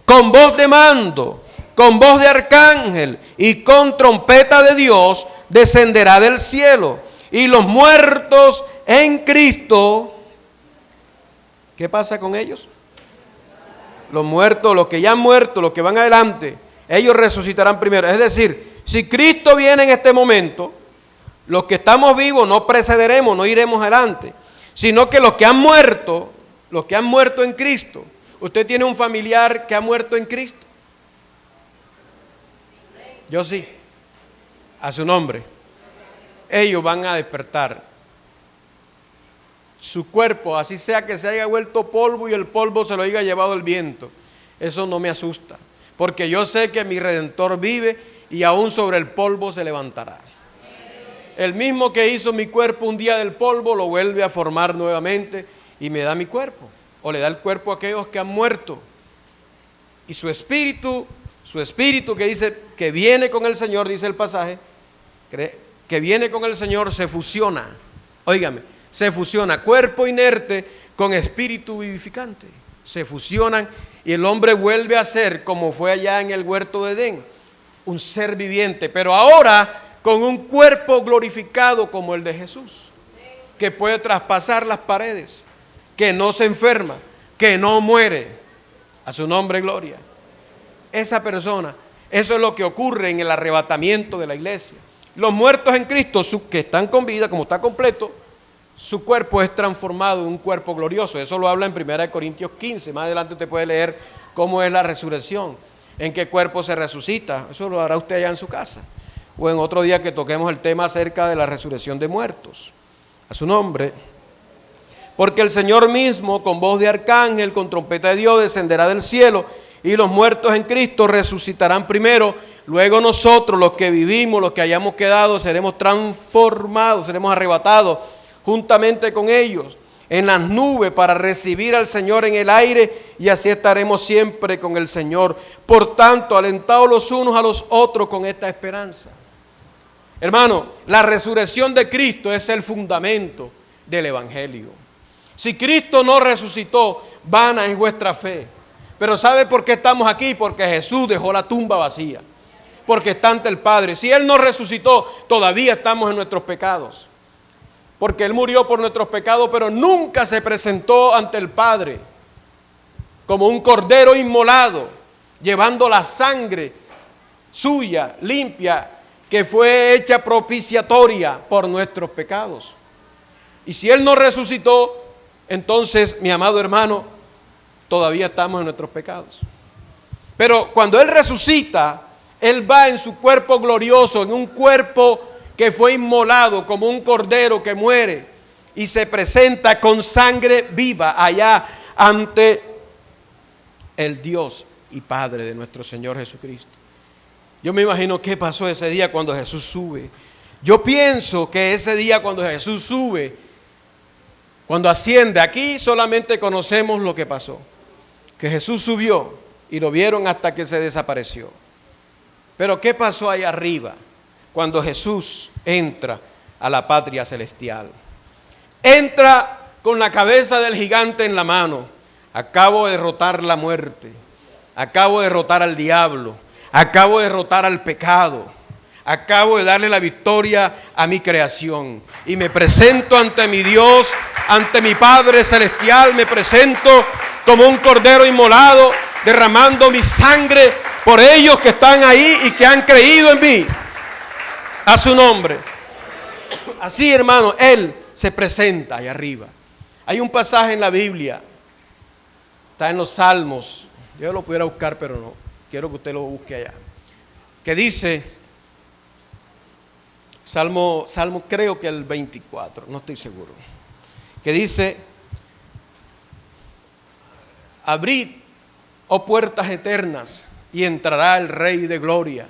con voz de mando, con voz de arcángel y con trompeta de Dios, descenderá del cielo. Y los muertos en Cristo, ¿qué pasa con ellos? Los muertos, los que ya han muerto, los que van adelante, ellos resucitarán primero. Es decir, si Cristo viene en este momento, los que estamos vivos no precederemos, no iremos adelante, sino que los que han muerto en Cristo. ¿Usted tiene un familiar que ha muerto en Cristo? Yo sí, a su nombre. Ellos van a despertar. Su cuerpo, así sea que se haya vuelto polvo y el polvo se lo haya llevado el viento, eso no me asusta, porque yo sé que mi Redentor vive y aún sobre el polvo se levantará. El mismo que hizo mi cuerpo un día del polvo lo vuelve a formar nuevamente y me da mi cuerpo, o le da el cuerpo a aquellos que han muerto. Y su espíritu que dice que viene con el Señor, dice el pasaje, que viene con el Señor, se fusiona. Óigame, se fusiona cuerpo inerte con espíritu vivificante. Se fusionan y el hombre vuelve a ser como fue allá en el huerto de Edén, un ser viviente, pero ahora con un cuerpo glorificado como el de Jesús, que puede traspasar las paredes, que no se enferma, que no muere. A su nombre, gloria. Esa persona, eso es lo que ocurre en el arrebatamiento de la iglesia. Los muertos en Cristo, que están con vida, como está completo, su cuerpo es transformado en un cuerpo glorioso. Eso lo habla en 1 Corintios 15. Más adelante usted puede leer cómo es la resurrección, en qué cuerpo se resucita. Eso lo hará usted allá en su casa, o en otro día que toquemos el tema acerca de la resurrección de muertos. A su nombre. Porque el Señor mismo, con voz de arcángel, con trompeta de Dios, descenderá del cielo, y los muertos en Cristo resucitarán primero. Luego nosotros, los que vivimos, los que hayamos quedado, seremos transformados, seremos arrebatados juntamente con ellos en las nubes para recibir al Señor en el aire, y así estaremos siempre con el Señor. Por tanto, alentados los unos a los otros con esta esperanza. Hermano, la resurrección de Cristo es el fundamento del Evangelio. Si Cristo no resucitó, vana es vuestra fe. Pero ¿sabe por qué estamos aquí? Porque Jesús dejó la tumba vacía. Porque está ante el Padre. Si Él no resucitó, todavía estamos en nuestros pecados. Porque Él murió por nuestros pecados, pero nunca se presentó ante el Padre como un cordero inmolado, llevando la sangre suya, limpia, que fue hecha propiciatoria por nuestros pecados. Y si Él no resucitó, entonces, mi amado hermano, todavía estamos en nuestros pecados. Pero cuando Él resucita, Él va en su cuerpo glorioso, en un cuerpo que fue inmolado como un cordero que muere, y se presenta con sangre viva allá ante el Dios y Padre de nuestro Señor Jesucristo. Yo me imagino qué pasó ese día cuando Jesús sube. Yo pienso que ese día cuando Jesús sube, cuando asciende, aquí solamente conocemos lo que pasó. Que Jesús subió y lo vieron hasta que se desapareció. Pero ¿qué pasó ahí arriba cuando Jesús entra a la patria celestial? Entra con la cabeza del gigante en la mano. Acabo de derrotar la muerte. Acabo de derrotar al diablo. Acabo de derrotar al pecado. Acabo de darle la victoria a mi creación. Y me presento ante mi Dios, ante mi Padre celestial. Me presento como un cordero inmolado, derramando mi sangre por ellos que están ahí y que han creído en mí. A su nombre. Así, hermano, Él se presenta ahí arriba. Hay un pasaje en la Biblia, está en los Salmos. Yo lo pudiera buscar, pero no. Quiero que usted lo busque allá. Que dice, Salmo creo que el 24, no estoy seguro. Que dice, abrid, oh puertas eternas, y entrará el Rey de Gloria.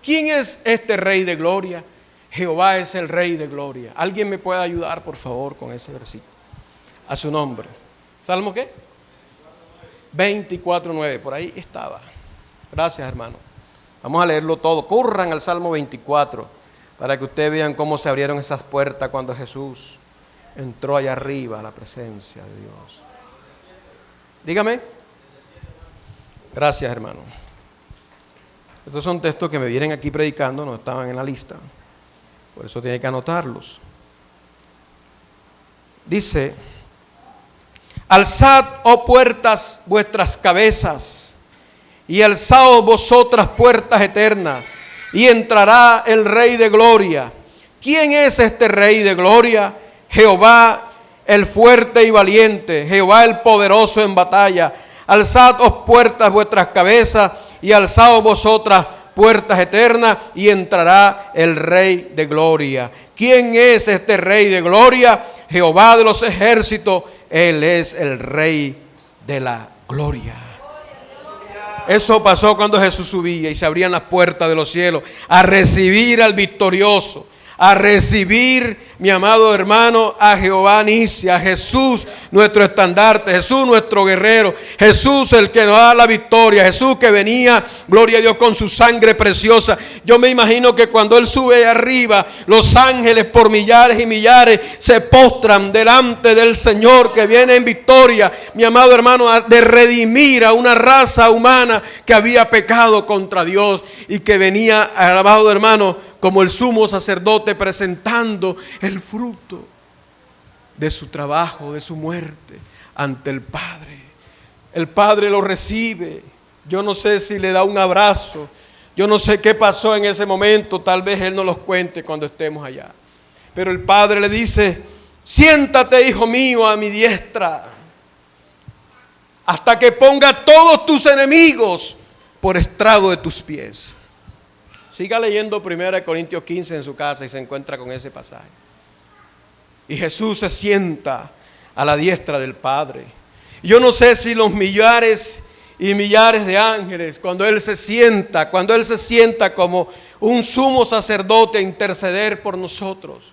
¿Quién es este Rey de Gloria? Jehová es el Rey de Gloria. ¿Alguien me puede ayudar, por favor, con ese versículo? A su nombre. ¿Salmo qué? 24:9, por ahí estaba. Gracias, hermano. Vamos a leerlo todo. Corran al Salmo 24 para que ustedes vean cómo se abrieron esas puertas cuando Jesús entró allá arriba a la presencia de Dios. Dígame. Gracias, hermano. Estos son textos que me vienen aquí predicando, no estaban en la lista. Por eso tiene que anotarlos. Dice, alzad, oh puertas, vuestras cabezas, y alzaos vosotras puertas eternas, y entrará el Rey de Gloria. ¿Quién es este Rey de Gloria? Jehová el fuerte y valiente, Jehová el poderoso en batalla. Alzad, oh puertas, vuestras cabezas, y alzaos vosotras puertas eternas, y entrará el Rey de Gloria. ¿Quién es este Rey de Gloria? Jehová de los ejércitos, Él es el Rey de la Gloria. Eso pasó cuando Jesús subía y se abrían las puertas de los cielos a recibir al victorioso, a recibir, mi amado hermano, a Jehová Nissi, a Jesús nuestro estandarte, Jesús nuestro guerrero, Jesús el que nos da la victoria, Jesús que venía, gloria a Dios, con su sangre preciosa. Yo me imagino que cuando Él sube ahí arriba, los ángeles por millares y millares se postran delante del Señor que viene en victoria, mi amado hermano, de redimir a una raza humana que había pecado contra Dios y que venía, amado hermano, como el sumo sacerdote presentando el fruto de su trabajo, de su muerte ante el Padre. El Padre lo recibe. Yo no sé si le da un abrazo. Yo no sé qué pasó en ese momento. Tal vez Él nos los cuente cuando estemos allá. Pero el Padre le dice, siéntate, hijo mío, a mi diestra, hasta que ponga todos tus enemigos por estrado de tus pies. Siga leyendo 1 Corintios 15 en su casa y se encuentra con ese pasaje. Y Jesús se sienta a la diestra del Padre. Yo no sé si los millares y millares de ángeles, cuando Él se sienta como un sumo sacerdote a interceder por nosotros,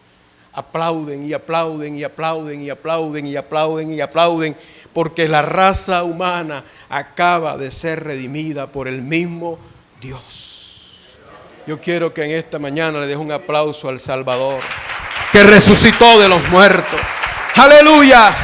aplauden y aplauden y aplauden y aplauden y aplauden y aplauden, porque la raza humana acaba de ser redimida por el mismo Dios. Yo quiero que en esta mañana le deje un aplauso al Salvador, que resucitó de los muertos. ¡Aleluya!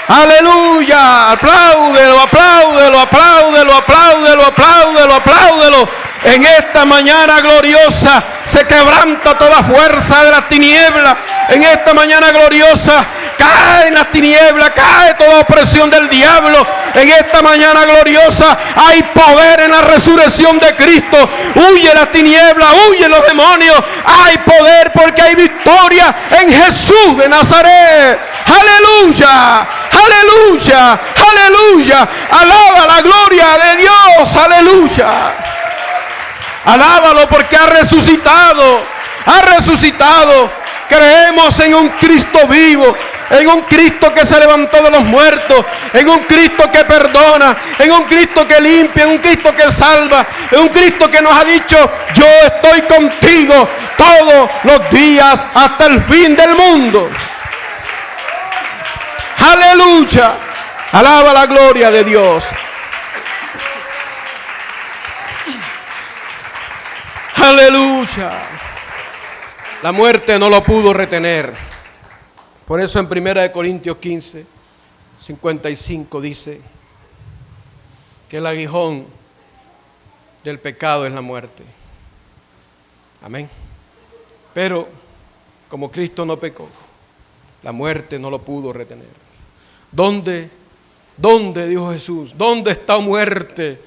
¡Aleluya! Apláudelo, apláudelo, apláudelo, apláudelo, apláudelo, apláudelo. En esta mañana gloriosa se quebranta toda fuerza de las tinieblas. En esta mañana gloriosa cae en las tinieblas, cae toda opresión del diablo. En esta mañana gloriosa hay poder en la resurrección de Cristo. Huye la tiniebla, huye los demonios. Hay poder porque hay victoria en Jesús de Nazaret. ¡Aleluya! ¡Aleluya! ¡Aleluya! ¡Alaba la gloria de Dios! ¡Aleluya! Alábalo porque ha resucitado. Ha resucitado. Creemos en un Cristo vivo, en un Cristo que se levantó de los muertos, en un Cristo que perdona, en un Cristo que limpia, en un Cristo que salva, en un Cristo que nos ha dicho: yo estoy contigo todos los días hasta el fin del mundo. Aleluya. Alaba la gloria de Dios. Aleluya. La muerte no lo pudo retener. Por eso en 1 Corintios 15, 55 dice que el aguijón del pecado es la muerte. Amén. Pero como Cristo no pecó, la muerte no lo pudo retener. ¿Dónde, dijo Jesús, dónde está, muerte,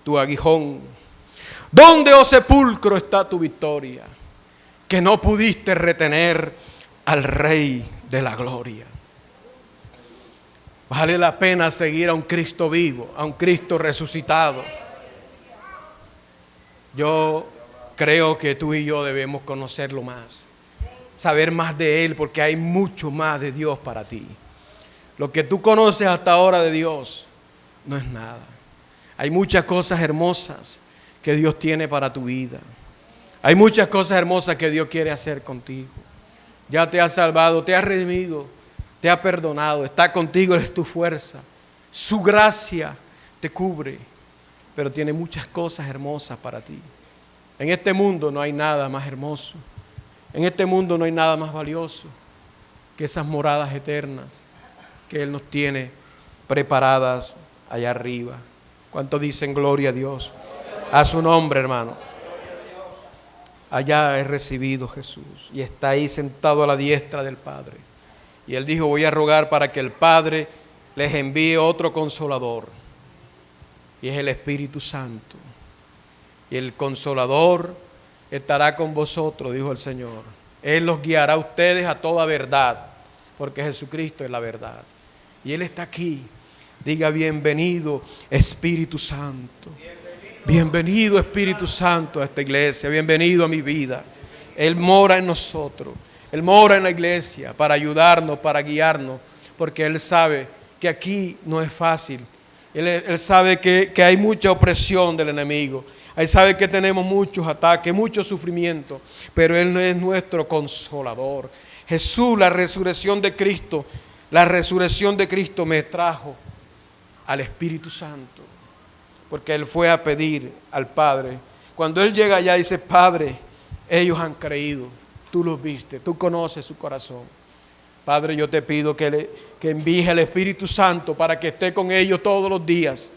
tu aguijón? ¿Dónde, oh sepulcro, está tu victoria? Que no pudiste retener al Rey de la gloria. Vale la pena seguir a un Cristo vivo, a un Cristo resucitado. Yo creo que tú y yo debemos conocerlo más, saber más de Él, porque hay mucho más de Dios para ti. Lo que tú conoces hasta ahora de Dios no es nada. Hay muchas cosas hermosas que Dios tiene para tu vida. Hay muchas cosas hermosas que Dios quiere hacer contigo. Ya te ha salvado, te ha redimido, te ha perdonado, está contigo, es tu fuerza. Su gracia te cubre, pero tiene muchas cosas hermosas para ti. En este mundo no hay nada más hermoso. En este mundo no hay nada más valioso que esas moradas eternas que Él nos tiene preparadas allá arriba. ¿Cuántos dicen gloria a Dios? A su nombre, hermano. Allá he recibido Jesús y está ahí sentado a la diestra del Padre. Y Él dijo: voy a rogar para que el Padre les envíe otro consolador. Y es el Espíritu Santo. Y el consolador estará con vosotros, dijo el Señor. Él los guiará a ustedes a toda verdad, porque Jesucristo es la verdad. Y Él está aquí. Diga: bienvenido Espíritu Santo. Bienvenido Espíritu Santo a esta iglesia, bienvenido a mi vida. Él mora en nosotros, Él mora en la iglesia para ayudarnos, para guiarnos, porque Él sabe que aquí no es fácil. Él sabe que hay mucha opresión del enemigo, Él sabe que tenemos muchos ataques, mucho sufrimiento, pero Él es nuestro consolador. Jesús, la resurrección de Cristo me trajo al Espíritu Santo. Porque Él fue a pedir al Padre. Cuando Él llega allá dice: Padre, ellos han creído, tú los viste, tú conoces su corazón. Padre, yo te pido que envíes el Espíritu Santo para que esté con ellos todos los días.